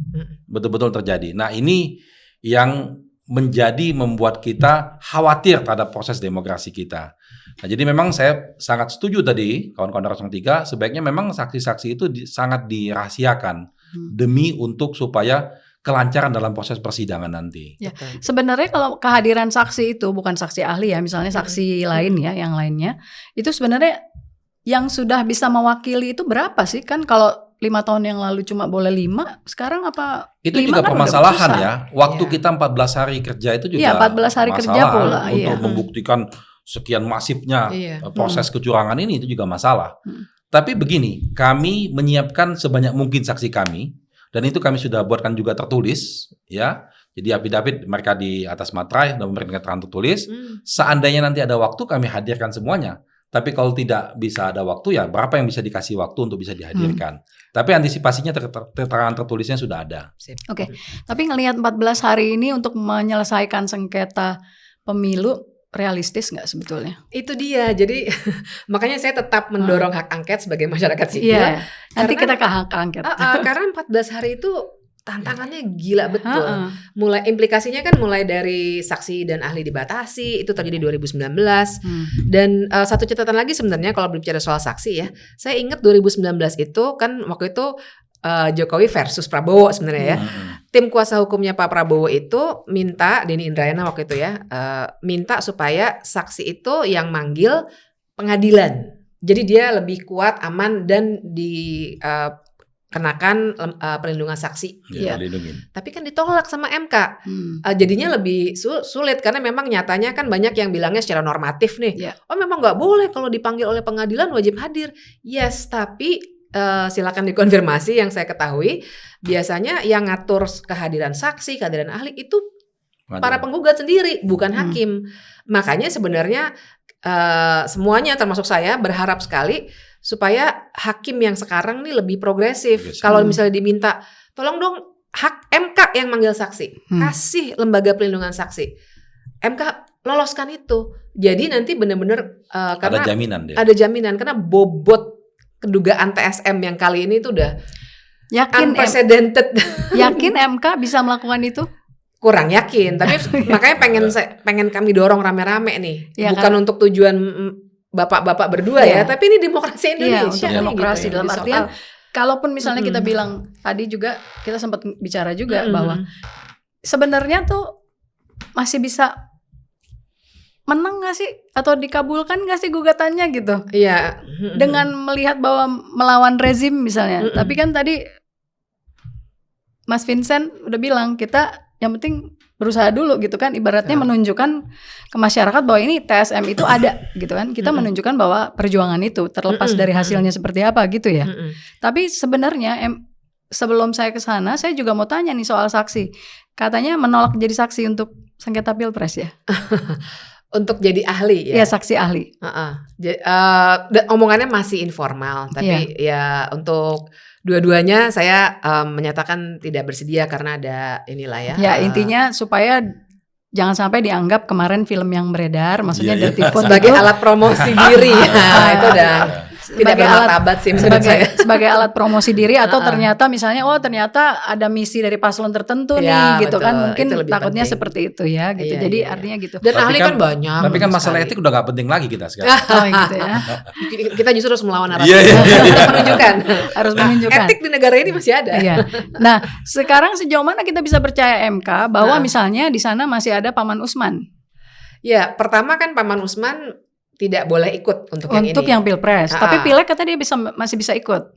[SPEAKER 3] betul-betul terjadi. Nah, ini yang membuat kita khawatir terhadap proses demokrasi kita. Nah, jadi memang saya sangat setuju tadi, kawan-kawan 03, sebaiknya memang saksi-saksi itu sangat dirahasiakan demi untuk supaya kelancaran dalam proses persidangan nanti.
[SPEAKER 2] Ya. Sebenarnya kalau kehadiran saksi itu bukan saksi ahli ya, misalnya saksi lain ya, yang lainnya, itu sebenarnya yang sudah bisa mewakili itu berapa sih? Kan kalau 5 tahun yang lalu cuma boleh 5, sekarang apa?
[SPEAKER 3] Itu juga kan permasalahan ya. Waktu kita 14 hari kerja itu juga
[SPEAKER 2] 14 hari kerja pula
[SPEAKER 3] untuk membuktikan sekian masifnya proses kecurangan ini, itu juga masalah. Tapi begini, kami menyiapkan sebanyak mungkin saksi kami, dan itu kami sudah buatkan juga tertulis, ya. Jadi affidavit mereka di atas materai dan memberikan keterangan tertulis. Seandainya nanti ada waktu, kami hadirkan semuanya. Tapi kalau tidak bisa ada waktu, ya berapa yang bisa dikasih waktu untuk bisa dihadirkan. Tapi antisipasinya keterangan tertulisnya sudah ada.
[SPEAKER 2] Oke. Tapi ngelihat 14 hari ini untuk menyelesaikan sengketa pemilu, realistis nggak sebetulnya?
[SPEAKER 4] Itu dia. Jadi makanya saya tetap mendorong hak angket sebagai masyarakat sipil.
[SPEAKER 2] Iya. Nanti kita ke hak angket.
[SPEAKER 4] Karena 14 hari itu tantangannya gila betul. Mulai implikasinya kan mulai dari saksi dan ahli dibatasi, itu terjadi 2019. Dan satu catatan lagi sebenarnya kalau berbicara soal saksi ya, saya ingat 2019 itu kan waktu itu Jokowi versus Prabowo sebenarnya ya. Tim kuasa hukumnya Pak Prabowo itu minta, Denny Indrayana waktu itu ya, minta supaya saksi itu yang manggil pengadilan. Jadi dia lebih kuat, aman, dan kenakan perlindungan saksi. Tapi kan ditolak sama MK. Jadinya lebih sulit karena memang nyatanya kan banyak yang bilangnya secara normatif nih. Oh memang nggak boleh kalau dipanggil oleh pengadilan wajib hadir. Yes, tapi silakan dikonfirmasi. Yang saya ketahui biasanya yang ngatur kehadiran saksi, kehadiran ahli itu para penggugat sendiri, bukan hakim. Makanya sebenarnya semuanya termasuk saya berharap sekali supaya hakim yang sekarang nih lebih progresif. Kalau misalnya diminta, tolong dong hak MK yang manggil saksi, kasih lembaga pelindungan saksi, MK loloskan itu. Jadi nanti benar-benar karena ada jaminan karena bobot kedugaan TSM yang kali ini tuh udah unprecedented.
[SPEAKER 2] Yakin MK bisa melakukan itu?
[SPEAKER 4] Kurang yakin, tapi makanya pengen kami dorong rame-rame nih, bukan untuk tujuan bapak-bapak berdua ya, tapi ini demokrasi Indonesia.
[SPEAKER 2] Untuk demokrasi gitu, dalam artian, kalaupun misalnya kita bilang tadi juga kita sempat bicara juga bahwa sebenarnya tuh masih bisa menang nggak sih atau dikabulkan nggak sih gugatannya gitu?
[SPEAKER 4] Iya.
[SPEAKER 2] Dengan melihat bahwa melawan rezim misalnya, tapi kan tadi Mas Vincent udah bilang kita yang penting berusaha dulu gitu kan, ibaratnya menunjukkan ke masyarakat bahwa ini TSM itu ada gitu kan, kita menunjukkan bahwa perjuangan itu terlepas dari hasilnya seperti apa gitu ya. Tapi sebenarnya sebelum saya ke sana, saya juga mau tanya nih soal saksi. Katanya menolak jadi saksi untuk sengketa Pilpres ya?
[SPEAKER 4] Untuk jadi ahli ya?
[SPEAKER 2] Iya, saksi ahli.
[SPEAKER 4] Omongannya masih informal, tapi ya untuk dua-duanya saya menyatakan tidak bersedia karena ada inilah ya.
[SPEAKER 2] Ya intinya supaya jangan sampai dianggap kemarin film yang beredar, maksudnya Dirty Food
[SPEAKER 4] sebagai alat promosi diri. Ya, itu udah tidak bermartabat sih menurut saya.
[SPEAKER 2] Sebagai alat promosi diri atau ternyata misalnya ternyata ada misi dari paslon tertentu
[SPEAKER 4] ya,
[SPEAKER 2] nih gitu
[SPEAKER 4] betul.
[SPEAKER 2] kan, mungkin takutnya
[SPEAKER 4] penting.
[SPEAKER 2] seperti itu ya gitu.
[SPEAKER 4] Iya,
[SPEAKER 2] jadi
[SPEAKER 4] iya.
[SPEAKER 2] artinya gitu.
[SPEAKER 4] Dan ahli kan banyak.
[SPEAKER 3] Tapi kan masalah etik udah gak penting lagi kita sekarang.
[SPEAKER 2] Oh gitu ya.
[SPEAKER 4] Kita justru harus melawan narasi.
[SPEAKER 3] Iya.
[SPEAKER 4] Kita menunjukkan.
[SPEAKER 2] Harus menunjukkan.
[SPEAKER 4] Etik di negara ini masih ada.
[SPEAKER 2] Iya. Nah, sekarang sejauh mana kita bisa percaya MK bahwa misalnya di sana masih ada Paman Usman?
[SPEAKER 4] Ya, pertama kan Paman Usman tidak boleh ikut untuk yang ini.
[SPEAKER 2] Untuk yang Pilpres. Tapi Pileg kata dia masih bisa ikut.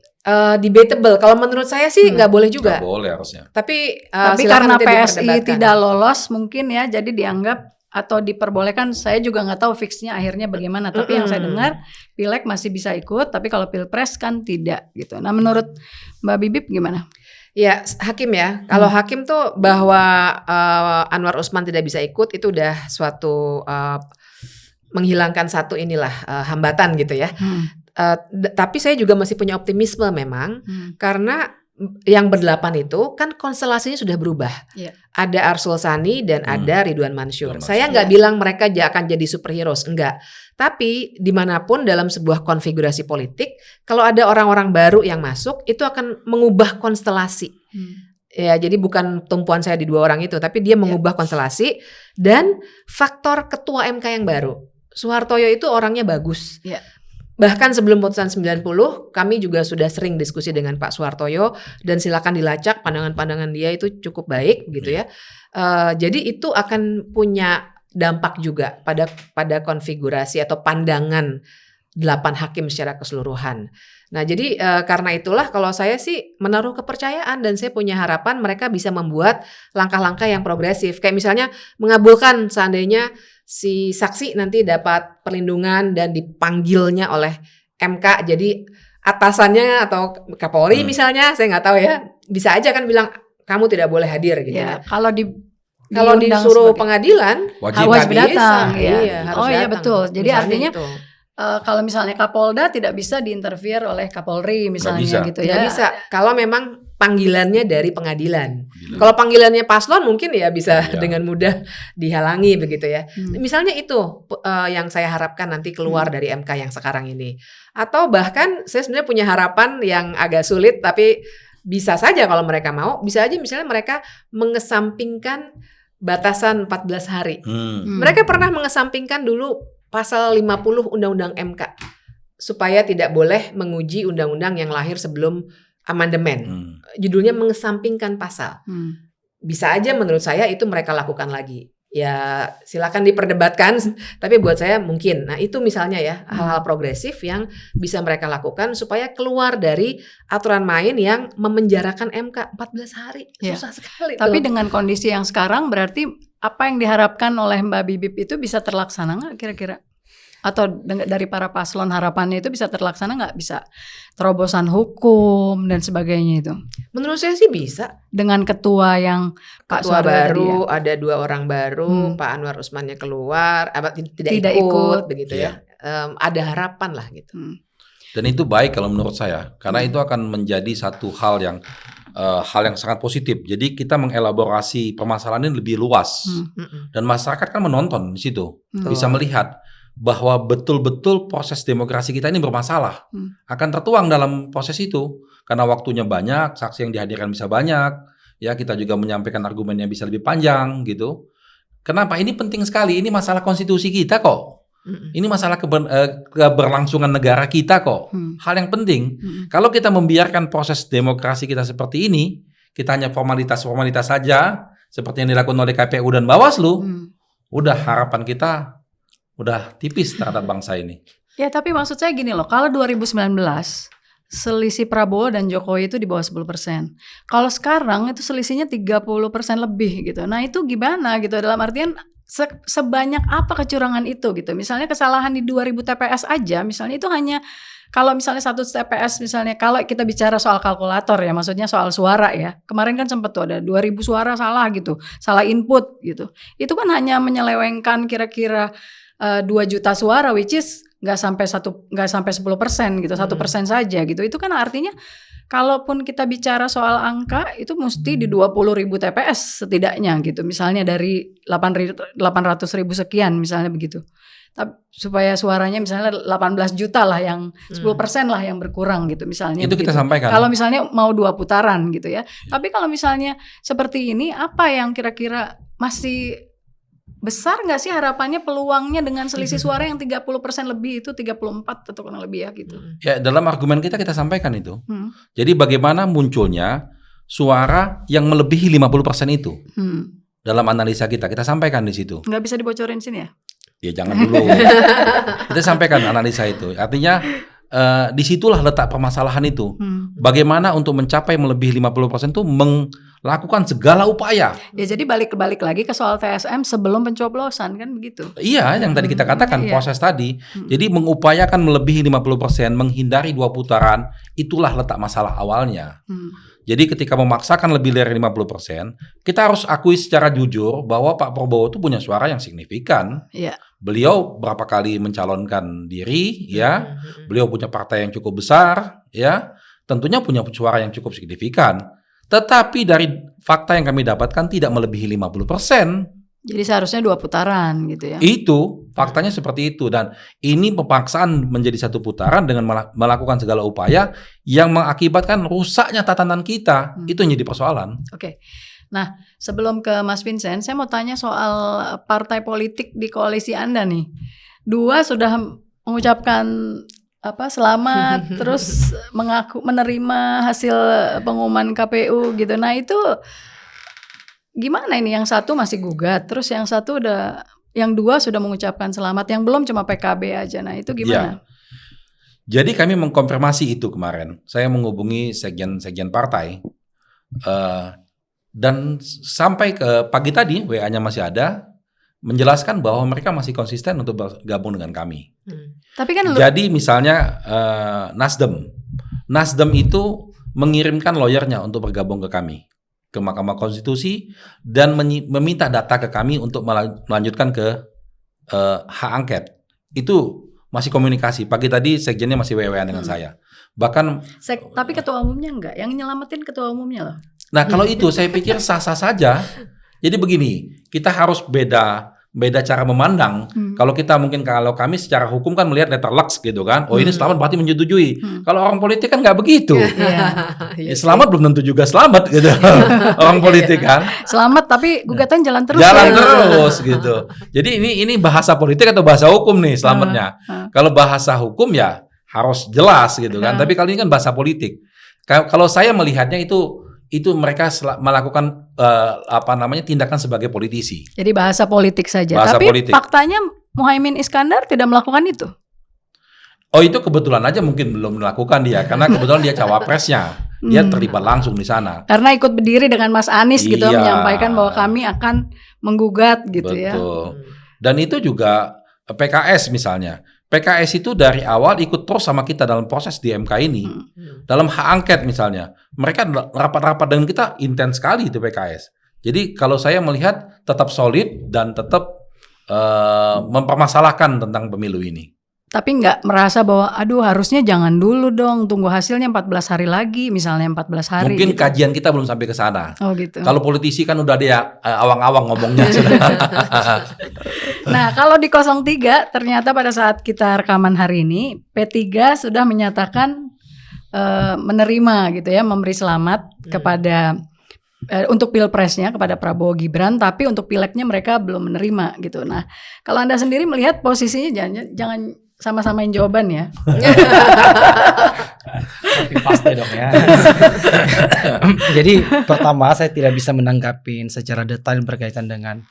[SPEAKER 4] Debatable. Kalau menurut saya sih nggak boleh juga.
[SPEAKER 3] Nggak boleh harusnya.
[SPEAKER 4] Tapi
[SPEAKER 2] karena PSI tidak lolos mungkin ya, jadi dianggap atau diperbolehkan. Saya juga nggak tahu fixnya akhirnya bagaimana. Tapi yang saya dengar Pileg masih bisa ikut, tapi kalau Pilpres kan tidak gitu. Nah, menurut Mbak Bibip gimana?
[SPEAKER 4] Ya, hakim ya. Kalau hakim tuh bahwa Anwar Usman tidak bisa ikut itu udah suatu menghilangkan satu hambatan gitu ya. Tapi saya juga masih punya optimisme memang karena yang berdelapan itu kan konstelasinya sudah berubah.
[SPEAKER 2] Yeah.
[SPEAKER 4] Ada Arsul Sani dan ada Ridwan Mansur. Saya nggak bilang mereka akan jadi superheroes, enggak. Tapi dimanapun dalam sebuah konfigurasi politik, kalau ada orang-orang baru yang masuk, itu akan mengubah konstelasi. Ya, jadi bukan tumpuan saya di dua orang itu, tapi dia mengubah konstelasi dan faktor ketua MK yang baru. Soehartoyo itu orangnya bagus.
[SPEAKER 2] Yeah.
[SPEAKER 4] Bahkan sebelum putusan 90, kami juga sudah sering diskusi dengan Pak Soehartoyo dan silakan dilacak pandangan-pandangan dia itu cukup baik gitu ya. Jadi itu akan punya dampak juga pada konfigurasi atau pandangan 8 hakim secara keseluruhan. Nah, jadi karena itulah kalau saya sih menaruh kepercayaan dan saya punya harapan mereka bisa membuat langkah-langkah yang progresif. Kayak misalnya mengabulkan seandainya si saksi nanti dapat perlindungan dan dipanggilnya oleh MK, jadi atasannya atau Kapolri misalnya, saya nggak tahu ya, bisa aja kan bilang kamu tidak boleh hadir gitu ya.
[SPEAKER 2] Kalau
[SPEAKER 4] disuruh pengadilan
[SPEAKER 3] wajib
[SPEAKER 2] datang.
[SPEAKER 4] Harus
[SPEAKER 2] iya betul. Jadi
[SPEAKER 4] misalnya
[SPEAKER 2] artinya
[SPEAKER 4] itu.
[SPEAKER 2] Kalau misalnya Kapolda tidak bisa diinterfere oleh Kapolri misalnya gitu ya.
[SPEAKER 4] Tidak bisa. Kalau memang panggilannya dari pengadilan. Kalau panggilannya paslon mungkin ya bisa dengan mudah dihalangi begitu ya. Misalnya itu yang saya harapkan nanti keluar dari MK yang sekarang ini. Atau bahkan saya sebenarnya punya harapan yang agak sulit tapi bisa saja kalau mereka mau, bisa aja misalnya mereka mengesampingkan batasan 14 hari. Mereka pernah mengesampingkan dulu pasal 50 Undang-Undang MK supaya tidak boleh menguji undang-undang yang lahir sebelum amandemen. Judulnya mengesampingkan pasal. Bisa aja menurut saya itu mereka lakukan lagi. Ya silakan diperdebatkan, tapi buat saya mungkin. Nah itu misalnya ya hal-hal progresif yang bisa mereka lakukan supaya keluar dari aturan main yang memenjarakan MK 14 hari. Susah sekali.
[SPEAKER 2] Tapi dengan kondisi yang sekarang berarti apa yang diharapkan oleh Mbak Bibip itu bisa terlaksana nggak kira-kira? Atau dari para paslon harapannya itu bisa terlaksana nggak? Bisa terobosan hukum dan sebagainya itu?
[SPEAKER 4] Menurut saya sih bisa.
[SPEAKER 2] Dengan ketua yang Pak
[SPEAKER 4] ketua baru,
[SPEAKER 2] ya?
[SPEAKER 4] ada 2 orang baru, Pak Anwar Usmannya keluar, tidak ikut begitu ya. Ada harapan lah gitu.
[SPEAKER 3] Dan itu baik kalau menurut saya, karena itu akan menjadi satu hal yang sangat positif. Jadi kita mengelaborasi permasalahan ini lebih luas dan masyarakat kan menonton di situ, bisa melihat bahwa betul-betul proses demokrasi kita ini bermasalah, akan tertuang dalam proses itu karena waktunya banyak, saksi yang dihadirkan bisa banyak, ya kita juga menyampaikan argumennya bisa lebih panjang gitu. Kenapa? Ini penting sekali, ini masalah konstitusi kita kok. Ini masalah keberlangsungan negara kita kok. Hal yang penting. Kalau kita membiarkan proses demokrasi kita seperti ini, kita hanya formalitas-formalitas saja, seperti yang dilakukan oleh KPU dan Bawaslu, udah harapan kita udah tipis terhadap bangsa ini.
[SPEAKER 2] Ya tapi maksud saya gini loh, kalau 2019 selisih Prabowo dan Jokowi itu di bawah 10%. Kalau sekarang itu selisihnya 30% lebih gitu. Nah itu gimana gitu, dalam artian sebanyak apa kecurangan itu gitu. Misalnya kesalahan di 2000 TPS aja, misalnya itu hanya kalau misalnya 1 TPS misalnya, kalau kita bicara soal kalkulator ya, maksudnya soal suara ya. Kemarin kan sempat tuh ada 2000 suara salah gitu, salah input gitu. Itu kan hanya menyelewengkan kira-kira 2 juta suara, which is nggak sampai 10% gitu, 1% saja gitu. Itu kan artinya kalaupun kita bicara soal angka itu mesti di 20.000 TPS setidaknya gitu. Misalnya dari 800.000 sekian misalnya begitu. Tapi supaya suaranya misalnya 18 juta lah yang 10% lah yang berkurang gitu misalnya.
[SPEAKER 3] Itu
[SPEAKER 2] begitu.
[SPEAKER 3] kita sampaikan.
[SPEAKER 2] Kalau misalnya mau 2 putaran gitu ya. Tapi kalau misalnya seperti ini apa yang kira-kira masih besar nggak sih harapannya peluangnya dengan selisih suara yang 30% lebih itu 34 atau kurang lebih ya gitu.
[SPEAKER 3] Ya dalam argumen kita sampaikan itu. Jadi bagaimana munculnya suara yang melebihi 50% itu. Dalam analisa kita sampaikan di situ.
[SPEAKER 2] Nggak bisa dibocorin sini ya?
[SPEAKER 3] Ya jangan dulu. Kita sampaikan analisa itu. Artinya disitulah letak permasalahan itu. Bagaimana untuk mencapai melebihi 50% itu melakukan segala upaya.
[SPEAKER 2] Ya jadi balik lagi ke soal TSM sebelum pencoblosan kan begitu.
[SPEAKER 3] Iya, yang tadi kita katakan proses tadi. Jadi mengupayakan melebihi 50%, menghindari 2 putaran, itulah letak masalah awalnya. Jadi ketika memaksakan lebih dari 50%, kita harus akui secara jujur bahwa Pak Prabowo itu punya suara yang signifikan.
[SPEAKER 2] Iya.
[SPEAKER 3] Beliau berapa kali mencalonkan diri, ya. Beliau punya partai yang cukup besar, ya. Tentunya punya suara yang cukup signifikan. Tetapi dari fakta yang kami dapatkan tidak melebihi 50%.
[SPEAKER 2] Jadi seharusnya 2 putaran gitu ya.
[SPEAKER 3] Itu faktanya seperti itu, dan ini pemaksaan menjadi 1 putaran dengan melakukan segala upaya yang mengakibatkan rusaknya tatanan kita. Itu yang jadi persoalan.
[SPEAKER 2] Oke. Nah, sebelum ke Mas Vincent, saya mau tanya soal partai politik di koalisi Anda nih. 2 sudah mengucapkan selamat, terus mengaku menerima hasil pengumuman KPU gitu. Nah itu gimana ini? Yang 1 masih gugat, terus yang 1 yang 2 sudah mengucapkan selamat, yang belum cuma PKB aja. Nah itu gimana?
[SPEAKER 3] Ya. Jadi kami mengkonfirmasi itu kemarin. Saya menghubungi sekjen partai, dan sampai ke pagi tadi WA-nya masih ada, menjelaskan bahwa mereka masih konsisten untuk bergabung dengan kami.
[SPEAKER 2] Tapi kan
[SPEAKER 3] jadi misalnya Nasdem itu mengirimkan lawyernya untuk bergabung ke kami, ke Mahkamah Konstitusi, dan meminta data ke kami untuk melanjutkan ke hak angket. Itu masih komunikasi. Pagi tadi sekjennya masih WA dengan saya. Bahkan
[SPEAKER 2] tapi ketua umumnya enggak, yang nyelamatin ketua umumnya loh.
[SPEAKER 3] Nah kalau itu saya pikir sah-sah saja. Jadi begini, kita harus beda cara memandang. Kalau kami secara hukum kan melihat letter lux gitu kan. Oh ini selamat berarti menyetujui. Kalau orang politik kan nggak begitu. Selamat belum tentu juga selamat gitu. Orang politik kan.
[SPEAKER 2] Selamat tapi gugatan jalan terus.
[SPEAKER 3] Terus gitu. Jadi ini bahasa politik atau bahasa hukum nih selamatnya. Kalau bahasa hukum ya harus jelas gitu kan. Tapi kali ini kan bahasa politik. Kalau saya melihatnya itu mereka melakukan tindakan sebagai politisi.
[SPEAKER 2] Jadi bahasa politik saja.
[SPEAKER 3] Bahasa
[SPEAKER 2] tapi
[SPEAKER 3] politik.
[SPEAKER 2] Faktanya Muhaimin Iskandar tidak melakukan itu.
[SPEAKER 3] Oh itu kebetulan aja mungkin belum melakukan dia, karena kebetulan dia cawapresnya, dia terlibat langsung di sana.
[SPEAKER 2] Karena ikut berdiri dengan Mas Anies gitu menyampaikan bahwa kami akan menggugat gitu. Betul. Ya.
[SPEAKER 3] Dan itu juga PKS misalnya. PKS itu dari awal ikut terus sama kita dalam proses di MK ini. Dalam hak angket misalnya. Mereka rapat-rapat dengan kita intens sekali itu PKS. Jadi kalau saya melihat tetap solid dan tetap mempermasalahkan tentang pemilu ini.
[SPEAKER 2] Tapi nggak merasa bahwa aduh harusnya jangan dulu dong, tunggu hasilnya 14 hari lagi, misalnya 14 hari.
[SPEAKER 3] Mungkin
[SPEAKER 2] gitu.
[SPEAKER 3] kajian kita belum sampai ke sana.
[SPEAKER 2] Oh gitu.
[SPEAKER 3] Kalau politisi kan udah dia awang-awang ngomongnya.
[SPEAKER 2] Nah kalau di 03 ternyata pada saat kita rekaman hari ini P3 sudah menyatakan menerima gitu ya, memberi selamat kepada untuk pilpresnya kepada Prabowo Gibran, tapi untuk pileknya mereka belum menerima gitu. Nah kalau Anda sendiri melihat posisinya jangan sama-samain jawaban ya.
[SPEAKER 1] Pasti dong ya. Jadi pertama saya tidak bisa menanggapi secara detail berkaitan dengan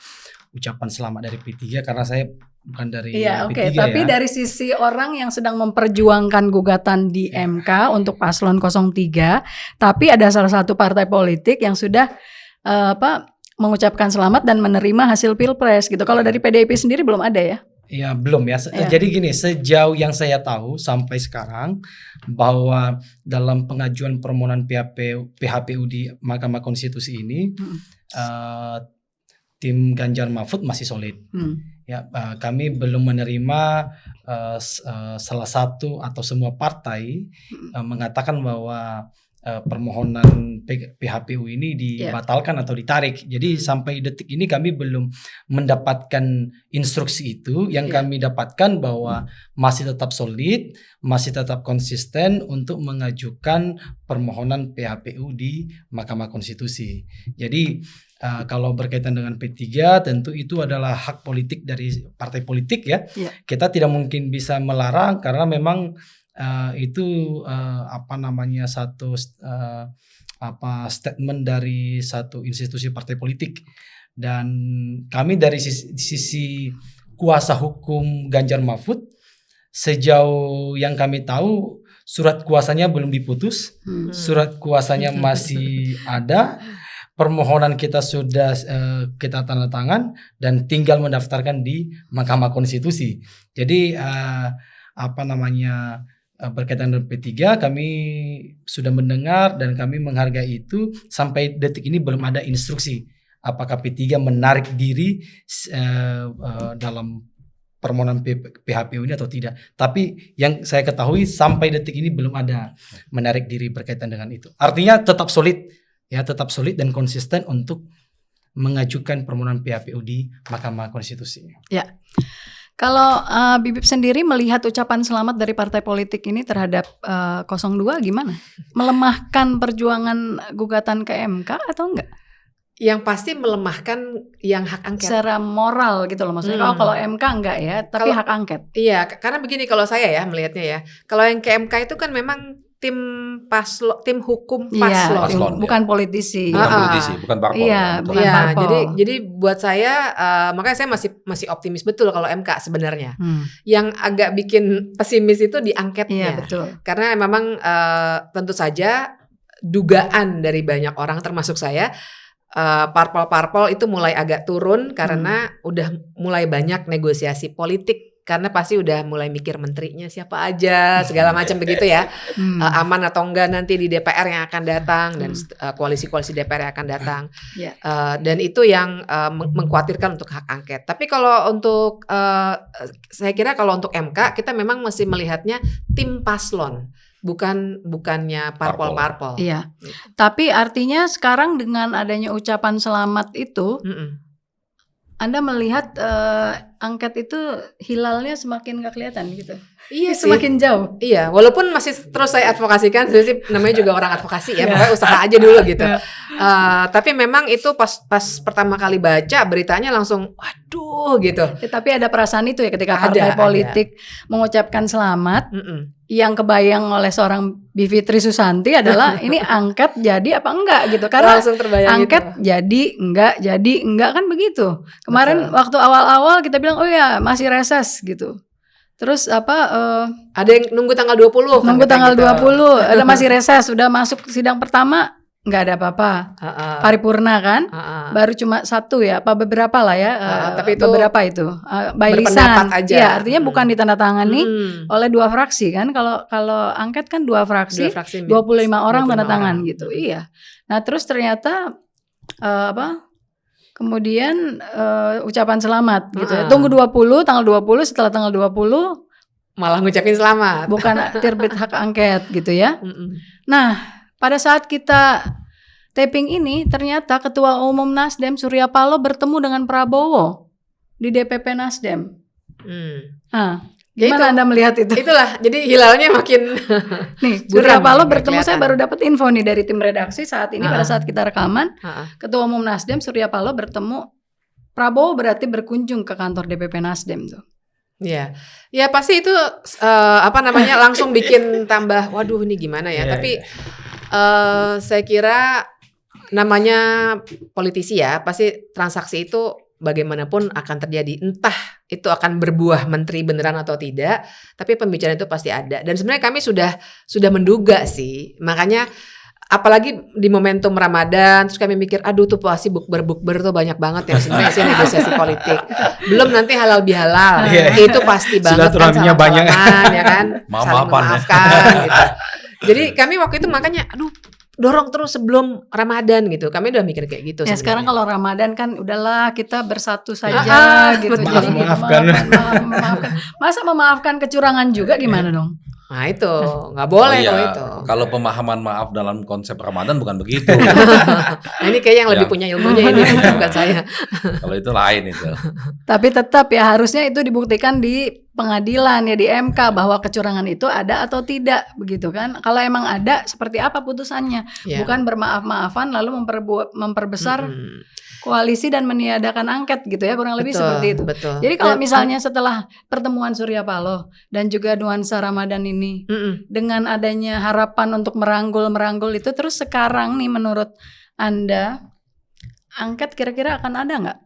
[SPEAKER 1] ucapan selamat dari P3 karena saya bukan dari P3
[SPEAKER 2] Tapi dari sisi orang yang sedang memperjuangkan gugatan di MK untuk paslon 03, tapi ada salah satu partai politik yang sudah mengucapkan selamat dan menerima hasil Pilpres gitu. Kalau dari PDIP sendiri belum ada ya?
[SPEAKER 1] Ya belum ya. Jadi gini, sejauh yang saya tahu sampai sekarang bahwa dalam pengajuan permohonan PHPU di Mahkamah Konstitusi ini tim Ganjar Mahfud masih solid. Ya, kami belum menerima salah satu atau semua partai mengatakan bahwa permohonan PHPU ini dibatalkan atau ditarik. Jadi sampai detik ini kami belum mendapatkan instruksi itu. Yang kami dapatkan bahwa masih tetap solid, masih tetap konsisten untuk mengajukan permohonan PHPU di Mahkamah Konstitusi. Jadi kalau berkaitan dengan P3 tentu itu adalah hak politik dari partai politik ya. Kita tidak mungkin bisa melarang karena memang itu satu statement dari satu institusi partai politik, dan kami dari sisi kuasa hukum Ganjar Mahfud sejauh yang kami tahu surat kuasanya belum diputus, surat kuasanya masih ada, permohonan kita sudah kita tanda tangan dan tinggal mendaftarkan di Mahkamah Konstitusi. Jadi berkaitan dengan P3 kami sudah mendengar dan kami menghargai itu. Sampai detik ini belum ada instruksi apakah P3 menarik diri dalam permohonan PHPU ini atau tidak. Tapi yang saya ketahui sampai detik ini belum ada menarik diri berkaitan dengan itu. Artinya tetap solid dan konsisten untuk mengajukan permohonan PHPU di Mahkamah Konstitusi.
[SPEAKER 2] Ya. Kalau Bibip sendiri melihat ucapan selamat dari partai politik ini terhadap 02 gimana? Melemahkan perjuangan gugatan ke MK atau enggak?
[SPEAKER 4] Yang pasti melemahkan yang hak angket.
[SPEAKER 2] Secara moral gitu loh maksudnya. Kalau MK enggak ya, tapi hak angket.
[SPEAKER 4] Iya, karena begini kalau saya ya melihatnya ya. Kalau yang ke MK itu kan memang tim hukum paslon,
[SPEAKER 2] bukan politisi.
[SPEAKER 3] Bukan politisi, bukan parpol.
[SPEAKER 2] Iya, bukan parpol.
[SPEAKER 4] Jadi buat saya makanya saya masih optimis betul kalau MK sebenarnya. Yang agak bikin pesimis itu di angketnya.
[SPEAKER 2] Iya, betul.
[SPEAKER 4] Karena memang tentu saja dugaan dari banyak orang termasuk saya, parpol-parpol itu mulai agak turun karena udah mulai banyak negosiasi politik. Karena pasti udah mulai mikir menterinya siapa aja, segala macam begitu ya. Aman atau enggak nanti di DPR yang akan datang dan koalisi-koalisi DPR yang akan datang. Dan itu yang mengkhawatirkan untuk hak angket. Tapi kalau untuk saya kira kalau untuk MK kita memang masih melihatnya tim paslon, bukannya parpol-parpol.
[SPEAKER 2] Iya. Tapi artinya sekarang dengan adanya ucapan selamat itu, Anda melihat angket itu hilalnya semakin gak kelihatan gitu.
[SPEAKER 4] Iya sih.
[SPEAKER 2] Semakin jauh.
[SPEAKER 4] Iya, walaupun masih terus saya advokasikan, sih namanya juga orang advokasi ya, pokoknya usaha aja dulu gitu. Tapi memang itu pas pertama kali baca beritanya langsung, waduh gitu.
[SPEAKER 2] Tapi ada perasaan itu ya ketika partai politik mengucapkan selamat. Yang kebayang oleh seorang Bivitri Susanti adalah ini angket jadi apa enggak gitu. Karena
[SPEAKER 4] langsung terbayang
[SPEAKER 2] angket
[SPEAKER 4] gitu.
[SPEAKER 2] jadi enggak kan begitu. Kemarin waktu awal-awal kita bilang oh ya masih reses gitu. Terus
[SPEAKER 4] ada yang nunggu tanggal 20.
[SPEAKER 2] Nunggu tanggal 20, ada masih reses, sudah masuk sidang pertama nggak ada apa-apa. Paripurna kan? Baru cuma satu ya, apa beberapa lah ya.
[SPEAKER 4] Tapi itu
[SPEAKER 2] beberapa itu by lisan
[SPEAKER 4] aja.
[SPEAKER 2] Ya, artinya bukan ditandatangani oleh 2 fraksi kan. Kalau angket kan 2 fraksi 25 orang tanda tangan gitu. Iya. Nah, terus ternyata kemudian ucapan selamat gitu ya. Tunggu tanggal 20, setelah tanggal 20
[SPEAKER 4] malah ngucapin selamat.
[SPEAKER 2] Bukan terbit hak angket gitu ya. Nah, pada saat kita taping ini ternyata Ketua Umum Nasdem Surya Paloh bertemu dengan Prabowo di DPP Nasdem. Nah, gimana Anda melihat itu?
[SPEAKER 4] Itulah, jadi hilalnya makin
[SPEAKER 2] nih, Surya Paloh bertemu, saya baru dapat info nih dari tim redaksi saat ini pada saat kita rekaman. Ketua Umum Nasdem Surya Paloh bertemu Prabowo, berarti berkunjung ke kantor DPP Nasdem tuh.
[SPEAKER 4] Iya. Ya pasti itu langsung bikin tambah waduh ini gimana ya. Tapi saya kira namanya politisi ya, pasti transaksi itu bagaimanapun akan terjadi, entah itu akan berbuah menteri beneran atau tidak, tapi pembicaraan itu pasti ada. Dan sebenarnya kami sudah menduga sih, makanya apalagi di momentum Ramadan, terus kami mikir, aduh tuh pasti bukber tuh banyak banget ya sebenarnya sih negosiasi politik. Belum nanti halal bihalal, itu pasti banget kan salam-salaman ya kan, saling memaafkan gitu. Jadi kami waktu itu makanya, aduh dorong terus sebelum Ramadan gitu. Kami udah mikir kayak gitu.
[SPEAKER 2] Ya sekarang kalau Ramadan kan udahlah kita bersatu saja gitu. Jadi
[SPEAKER 1] maafkan.
[SPEAKER 2] Masa memaafkan kecurangan juga gimana dong?
[SPEAKER 4] Nah itu nggak boleh kalau itu.
[SPEAKER 3] Kalau pemahaman maaf dalam konsep Ramadan bukan begitu.
[SPEAKER 4] Nah ini kayaknya yang lebih punya ilmunya ini bukan saya.
[SPEAKER 3] Kalau itu lain itu.
[SPEAKER 2] Tapi tetap ya harusnya itu dibuktikan di pengadilan ya, di MK bahwa kecurangan itu ada atau tidak, begitu kan? Kalau emang ada, seperti apa putusannya? Bukan bermaaf-maafan lalu memperbesar koalisi dan meniadakan angket gitu ya, kurang lebih seperti itu.
[SPEAKER 4] Betul.
[SPEAKER 2] Jadi kalau misalnya setelah pertemuan Surya Paloh dan juga nuansa Ramadan ini, dengan adanya harapan untuk merangkul itu, terus sekarang nih menurut Anda angket kira-kira akan ada nggak?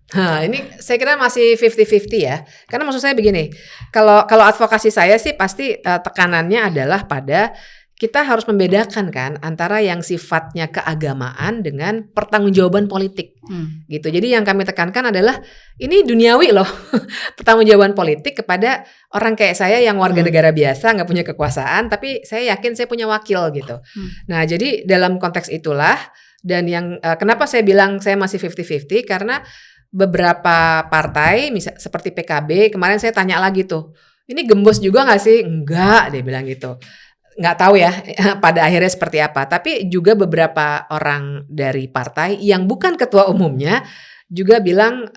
[SPEAKER 4] Nah, ini saya kira masih 50-50 ya. Karena maksud saya begini, kalau advokasi saya sih pasti tekanannya adalah pada kita harus membedakan kan antara yang sifatnya keagamaan dengan pertanggungjawaban politik gitu. Jadi yang kami tekankan adalah ini duniawi loh, pertanggungjawaban politik kepada orang kayak saya yang warga negara biasa nggak punya kekuasaan, tapi saya yakin saya punya wakil gitu. Nah jadi dalam konteks itulah dan yang kenapa saya bilang saya masih 50-50 karena beberapa partai misal seperti PKB kemarin saya tanya lagi tuh, ini gembos juga nggak sih? Enggak, dia bilang gitu. Nggak tahu ya pada akhirnya seperti apa. Tapi juga beberapa orang dari partai yang bukan ketua umumnya juga bilang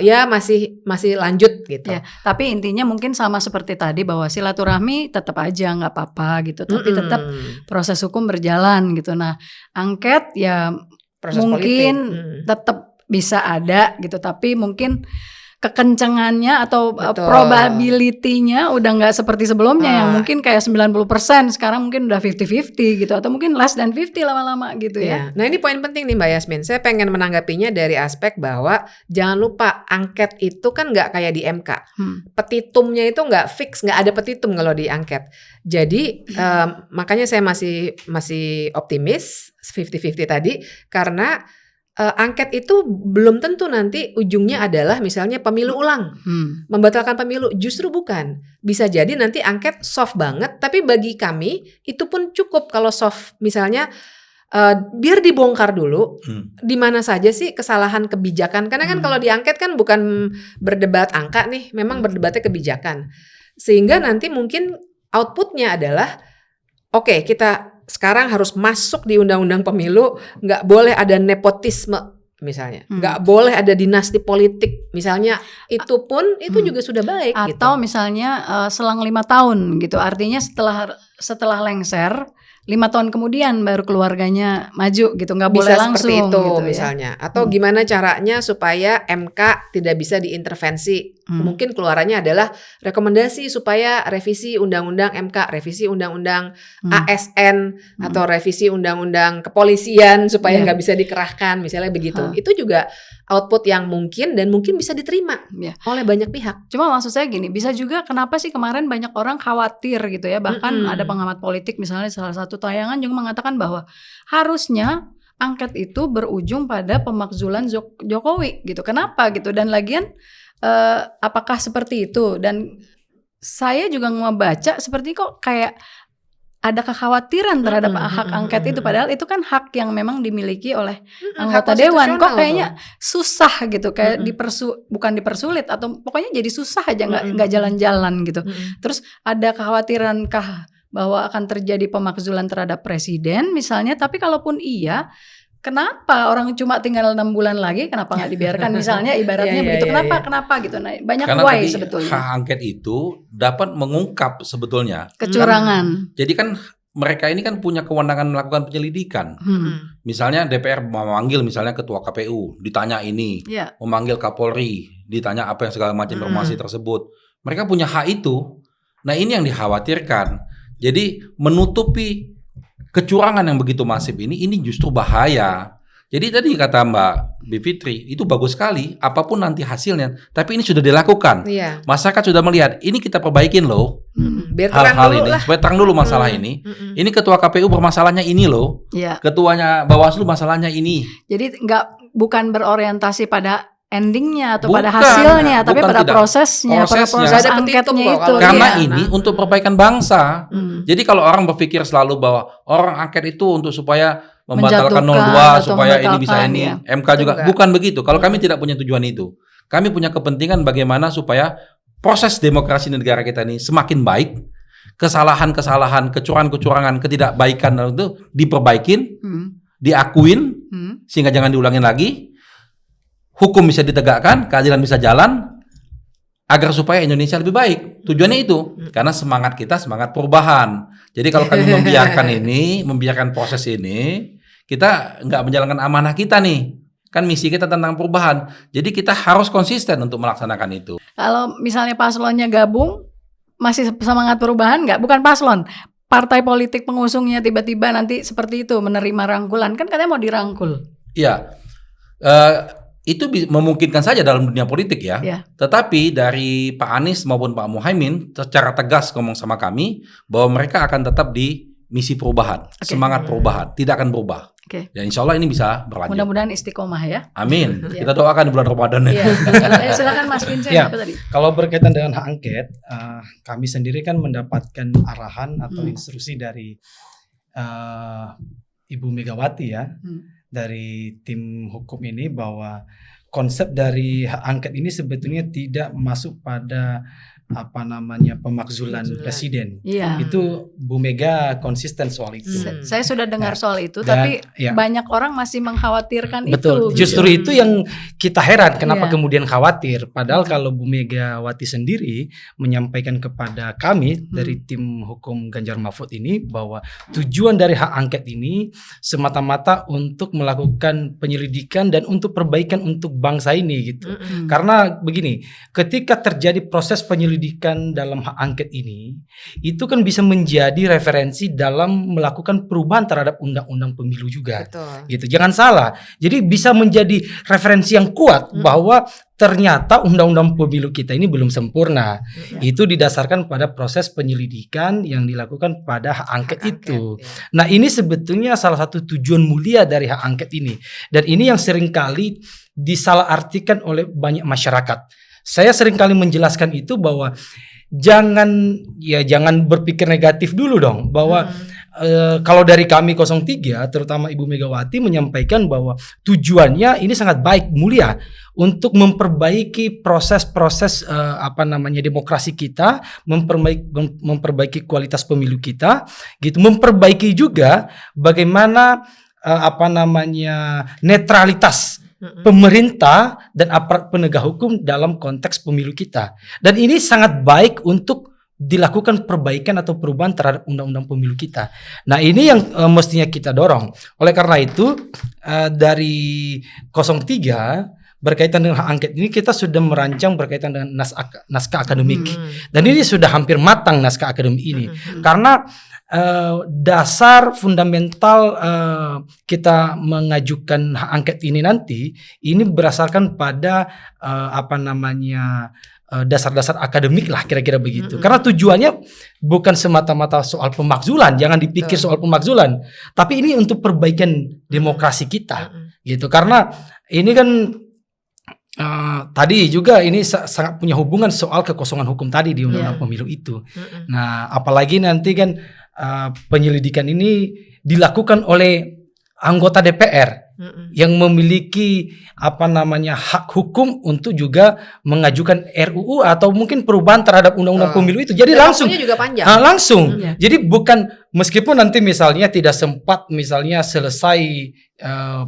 [SPEAKER 4] ya masih lanjut gitu.
[SPEAKER 2] Ya, tapi intinya mungkin sama seperti tadi bahwa silaturahmi tetap aja nggak apa-apa gitu. Tapi tetap proses hukum berjalan gitu. Nah, angket ya proses mungkin tetap bisa ada gitu. Tapi mungkin kekencengannya atau probability-nya udah nggak seperti sebelumnya yang mungkin kayak 90%, sekarang mungkin udah 50-50 gitu, atau mungkin less than 50 lama-lama gitu ya.
[SPEAKER 4] Nah ini poin penting nih Mbak Yasmin, saya pengen menanggapinya dari aspek bahwa jangan lupa angket itu kan nggak kayak di MK, petitumnya itu nggak fix, nggak ada petitum kalau di angket. Jadi makanya saya masih optimis 50-50 tadi karena angket itu belum tentu nanti ujungnya adalah misalnya pemilu ulang, membatalkan pemilu, justru bukan. Bisa jadi nanti angket soft banget, tapi bagi kami itu pun cukup kalau soft misalnya biar dibongkar dulu di mana saja sih kesalahan kebijakan. Karena kan kalau diangket kan bukan berdebat angka nih, memang berdebatnya kebijakan. Sehingga nanti mungkin outputnya adalah oke, kita sekarang harus masuk di undang-undang pemilu, nggak boleh ada nepotisme misalnya, nggak boleh ada dinasti politik misalnya, itu juga sudah baik.
[SPEAKER 2] Atau
[SPEAKER 4] gitu.
[SPEAKER 2] Misalnya selang 5 tahun gitu, artinya setelah lengser 5 tahun kemudian baru keluarganya maju gitu, nggak boleh langsung
[SPEAKER 4] seperti itu
[SPEAKER 2] gitu,
[SPEAKER 4] misalnya. Atau gimana caranya supaya MK tidak bisa diintervensi. Mungkin keluarannya adalah rekomendasi supaya revisi undang-undang MK, revisi undang-undang ASN atau revisi undang-undang kepolisian supaya nggak bisa dikerahkan misalnya begitu. Itu juga output yang mungkin dan mungkin bisa diterima oleh banyak pihak.
[SPEAKER 2] Cuma maksud saya gini, bisa juga kenapa sih kemarin banyak orang khawatir gitu ya, bahkan ada pengamat politik misalnya salah satu tayangan juga mengatakan bahwa harusnya angket itu berujung pada pemakzulan Jokowi gitu. Kenapa gitu? Dan lagian apakah seperti itu? Dan saya juga membaca seperti kok kayak ada kekhawatiran terhadap hak angket itu, padahal itu kan hak yang memang dimiliki oleh anggota dewan. Kok kayaknya susah gitu, kayak bukan dipersulit atau pokoknya jadi susah aja, nggak jalan-jalan gitu. Terus ada kekhawatirankah bahwa akan terjadi pemakzulan terhadap presiden misalnya? Tapi kalaupun iya, kenapa orang cuma tinggal 6 bulan lagi, kenapa nggak dibiarkan misalnya ibaratnya begitu? Kenapa gitu? Nah, banyak why sebetulnya.
[SPEAKER 3] Hak angket itu dapat mengungkap sebetulnya
[SPEAKER 2] kecurangan.
[SPEAKER 3] Jadi kan mereka ini kan punya kewenangan melakukan penyelidikan. Misalnya DPR memanggil misalnya ketua KPU, ditanya ini, memanggil Kapolri, ditanya apa yang segala macam informasi tersebut. Mereka punya hak itu. Nah ini yang dikhawatirkan. Jadi menutupi kecurangan yang begitu masif ini justru bahaya. Jadi tadi kata Mbak Bivitri itu bagus sekali, apapun nanti hasilnya, tapi ini sudah dilakukan. Masyarakat sudah melihat, ini kita perbaikin loh.
[SPEAKER 4] Biar
[SPEAKER 3] hal-hal ini, supaya terang dulu masalah ini. Ini ketua KPU bermasalahnya ini loh. Ketuanya Bawaslu masalahnya ini.
[SPEAKER 2] Jadi bukan berorientasi pada endingnya atau pada hasilnya, tapi pada prosesnya, pada proses angketnya itu.
[SPEAKER 3] Karena ini untuk perbaikan bangsa. Jadi kalau orang berpikir selalu bahwa orang angket itu untuk supaya membatalkan 02, supaya ini bisa ini, MK juga, bukan begitu. Kalau kami tidak punya tujuan itu. Kami punya kepentingan bagaimana supaya proses demokrasi negara kita ini semakin baik. kesalahan-kesalahan, kecurangan-kecurangan, ketidakbaikan itu diperbaikin, diakuin, sehingga jangan diulangin lagi. Hukum bisa ditegakkan, keadilan bisa jalan, agar supaya Indonesia lebih baik. Tujuannya itu, karena semangat kita semangat perubahan. Jadi kalau kami membiarkan proses ini, kita nggak menjalankan amanah kita nih. Kan misi kita tentang perubahan. Jadi kita harus konsisten untuk melaksanakan itu.
[SPEAKER 2] Kalau misalnya paslonnya gabung, masih semangat perubahan nggak? Bukan paslon, partai politik pengusungnya tiba-tiba nanti seperti itu menerima rangkulan, kan katanya mau dirangkul.
[SPEAKER 3] Iya, itu memungkinkan saja dalam dunia politik ya. Tetapi dari Pak Anies maupun Pak Muhaimin secara tegas ngomong sama kami bahwa mereka akan tetap di misi perubahan, semangat perubahan, tidak akan berubah. Dan insya Allah ini bisa berlanjut.
[SPEAKER 2] Mudah-mudahan istiqomah ya.
[SPEAKER 3] Amin. Kita doakan di bulan Ramadan.
[SPEAKER 2] Silakan Mas Vincent. Apa tadi?
[SPEAKER 1] Kalau berkaitan dengan hak angket, kami sendiri kan mendapatkan arahan atau instruksi dari Ibu Megawati ya, dari tim hukum ini, bahwa konsep dari hak angket ini sebetulnya tidak masuk pada pemakzulan presiden. Itu Bu Mega konsisten soal itu.
[SPEAKER 2] Saya sudah dengar soal itu, tapi banyak orang masih mengkhawatirkan
[SPEAKER 1] betul.
[SPEAKER 2] itu.
[SPEAKER 1] Justru itu yang kita heran, kenapa kemudian khawatir. Padahal kalau Bu Megawati sendiri menyampaikan kepada kami dari tim hukum Ganjar Mahfud ini bahwa tujuan dari hak angket ini semata-mata untuk melakukan penyelidikan dan untuk perbaikan untuk bangsa ini gitu. Karena begini, ketika terjadi proses penyelidikan dalam hak angket ini, itu kan bisa menjadi referensi dalam melakukan perubahan terhadap undang-undang pemilu juga. Gitu. Jangan salah. Jadi bisa menjadi referensi yang kuat bahwa ternyata undang-undang pemilu kita ini belum sempurna. Itu didasarkan pada proses penyelidikan yang dilakukan pada hak angket itu. Nah, ini sebetulnya salah satu tujuan mulia dari hak angket ini. Dan ini yang seringkali disalahartikan oleh banyak masyarakat. Saya seringkali menjelaskan itu bahwa jangan berpikir negatif dulu dong, bahwa kalau dari kami 03 terutama Ibu Megawati menyampaikan bahwa tujuannya ini sangat baik, mulia, untuk memperbaiki proses-proses demokrasi kita, memperbaiki kualitas pemilu kita, gitu, memperbaiki juga bagaimana netralitas pemerintah dan aparat penegak hukum dalam konteks pemilu kita. Dan ini sangat baik untuk dilakukan perbaikan atau perubahan terhadap undang-undang pemilu kita. Nah, ini yang mestinya kita dorong. Oleh karena itu, dari 03 berkaitan dengan hak angket ini kita sudah merancang berkaitan dengan naskah akademik. Dan ini sudah hampir matang naskah akademik ini. Karena dasar fundamental kita mengajukan hak angket ini nanti ini berdasarkan pada dasar-dasar akademik lah, kira-kira begitu. Karena tujuannya bukan semata-mata soal pemakzulan, jangan dipikir soal pemakzulan, tapi ini untuk perbaikan demokrasi kita, gitu. Karena ini kan tadi juga ini sangat punya hubungan soal kekosongan hukum tadi di undang-undang pemilu itu. Nah, apalagi nanti kan penyelidikan ini dilakukan oleh anggota DPR yang memiliki hak hukum untuk juga mengajukan RUU atau mungkin perubahan terhadap undang-undang pemilu itu. Jadi langsung
[SPEAKER 4] juga panjang.
[SPEAKER 1] Langsung. Jadi bukan, meskipun nanti misalnya tidak sempat misalnya selesai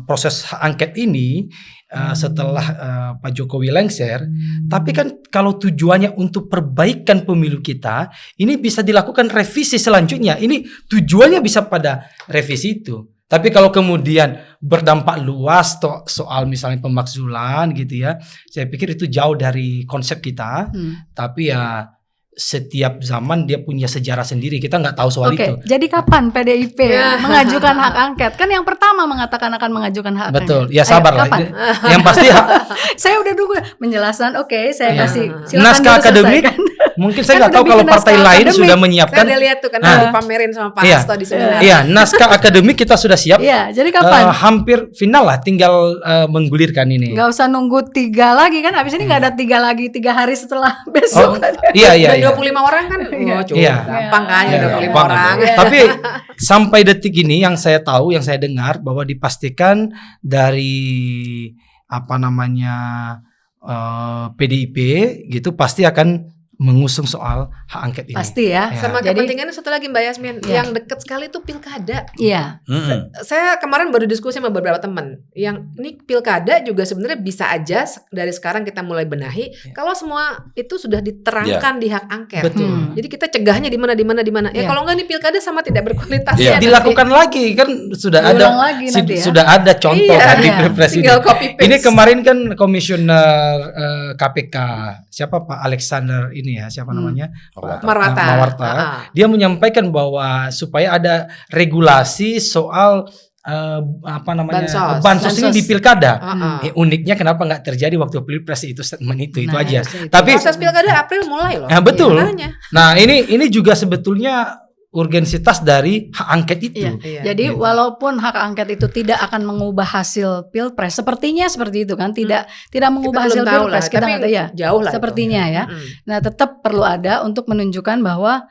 [SPEAKER 1] proses hak angket ini setelah Pak Jokowi lengser, tapi kan kalau tujuannya untuk perbaikan pemilu kita, ini bisa dilakukan revisi selanjutnya. Ini tujuannya bisa pada revisi itu. Tapi kalau kemudian berdampak luas soal misalnya pemakzulan gitu ya, saya pikir itu jauh dari konsep kita. Tapi ya setiap zaman dia punya sejarah sendiri. Kita nggak tahu soal itu.
[SPEAKER 2] Jadi kapan PDIP mengajukan hak angket? Kan yang pertama mengatakan akan mengajukan hak angket.
[SPEAKER 1] Betul. Ya sabarlah. Yang pasti
[SPEAKER 2] saya udah nunggu penjelasan. Saya kasih.
[SPEAKER 1] Naskah akademik. Mungkin saya nggak tahu kalau partai lain sudah menyiapkan.
[SPEAKER 4] Saya lihat tuh kan dipamerin sama Pak Hasto di seminar.
[SPEAKER 1] Iya, naskah akademik kita sudah siap.
[SPEAKER 2] Iya, jadi kapan?
[SPEAKER 1] Hampir final lah, tinggal menggulirkan ini.
[SPEAKER 2] Nggak usah nunggu 3 lagi kan? Habis ini nggak ada 3 lagi 3 hari setelah besok.
[SPEAKER 1] Iya.
[SPEAKER 4] 25 orang kan, gampang kan, 25 orang.
[SPEAKER 1] Tapi sampai detik ini yang saya tahu, yang saya dengar bahwa dipastikan dari PDIP gitu pasti akan mengusung soal hak angket ini.
[SPEAKER 2] Pasti ya.
[SPEAKER 4] Sama
[SPEAKER 2] Jadi,
[SPEAKER 4] kepentingannya satu lagi Mbak Yasmin, yang deket sekali itu pilkada.
[SPEAKER 2] Iya.
[SPEAKER 4] Saya kemarin baru diskusi sama beberapa teman, yang ini pilkada juga sebenarnya bisa aja dari sekarang kita mulai benahi. Kalau semua itu sudah diterangkan di hak angket.
[SPEAKER 1] Betul.
[SPEAKER 4] Jadi kita cegahnya di mana. Ya kalau enggak nih pilkada sama tidak berkualitas ya.
[SPEAKER 1] Dilakukan lagi kan sudah
[SPEAKER 2] Diulang lagi nanti ya.
[SPEAKER 1] sudah ada contoh kan di Pilpres ini.
[SPEAKER 4] Tinggal copy paste.
[SPEAKER 1] Ini kemarin kan komisioner KPK siapa Pak Alexander ini ya, siapa namanya?
[SPEAKER 4] Marwata.
[SPEAKER 1] Dia menyampaikan bahwa supaya ada regulasi soal bansos ini di pilkada. Uniknya kenapa nggak terjadi waktu Pilpres itu statement itu aja. Tapi
[SPEAKER 4] proses pilkada April mulai loh.
[SPEAKER 1] Betul. Nah, ini juga sebetulnya urgensitas dari hak angket itu.
[SPEAKER 2] Jadi walaupun hak angket itu tidak akan mengubah hasil Pilpres, sepertinya seperti itu kan, tidak mengubah hasil Pilpres, kita nggak tahu ya.
[SPEAKER 4] Jauh lah
[SPEAKER 2] sepertinya itu. Ya. Nah, tetap perlu ada untuk menunjukkan bahwa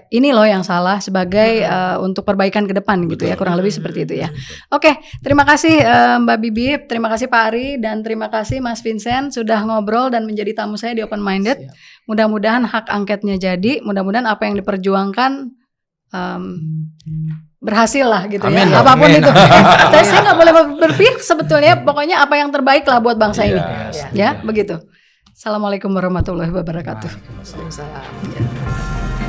[SPEAKER 2] ini loh yang salah sebagai untuk perbaikan ke depan gitu ya, kurang lebih seperti itu ya. Oke, terima kasih Mbak Bibi, terima kasih Pak Ari, dan terima kasih Mas Vincent sudah ngobrol dan menjadi tamu saya di Open Minded. Mudah-mudahan hak angketnya jadi, mudah-mudahan apa yang diperjuangkan berhasil lah gitu. Amin, ya. Apapun itu. Saya nggak boleh berpihak sebetulnya, pokoknya apa yang terbaik lah buat bangsa ini. Ya, begitu. Assalamualaikum warahmatullahi wabarakatuh.
[SPEAKER 4] Waalaikumsalam.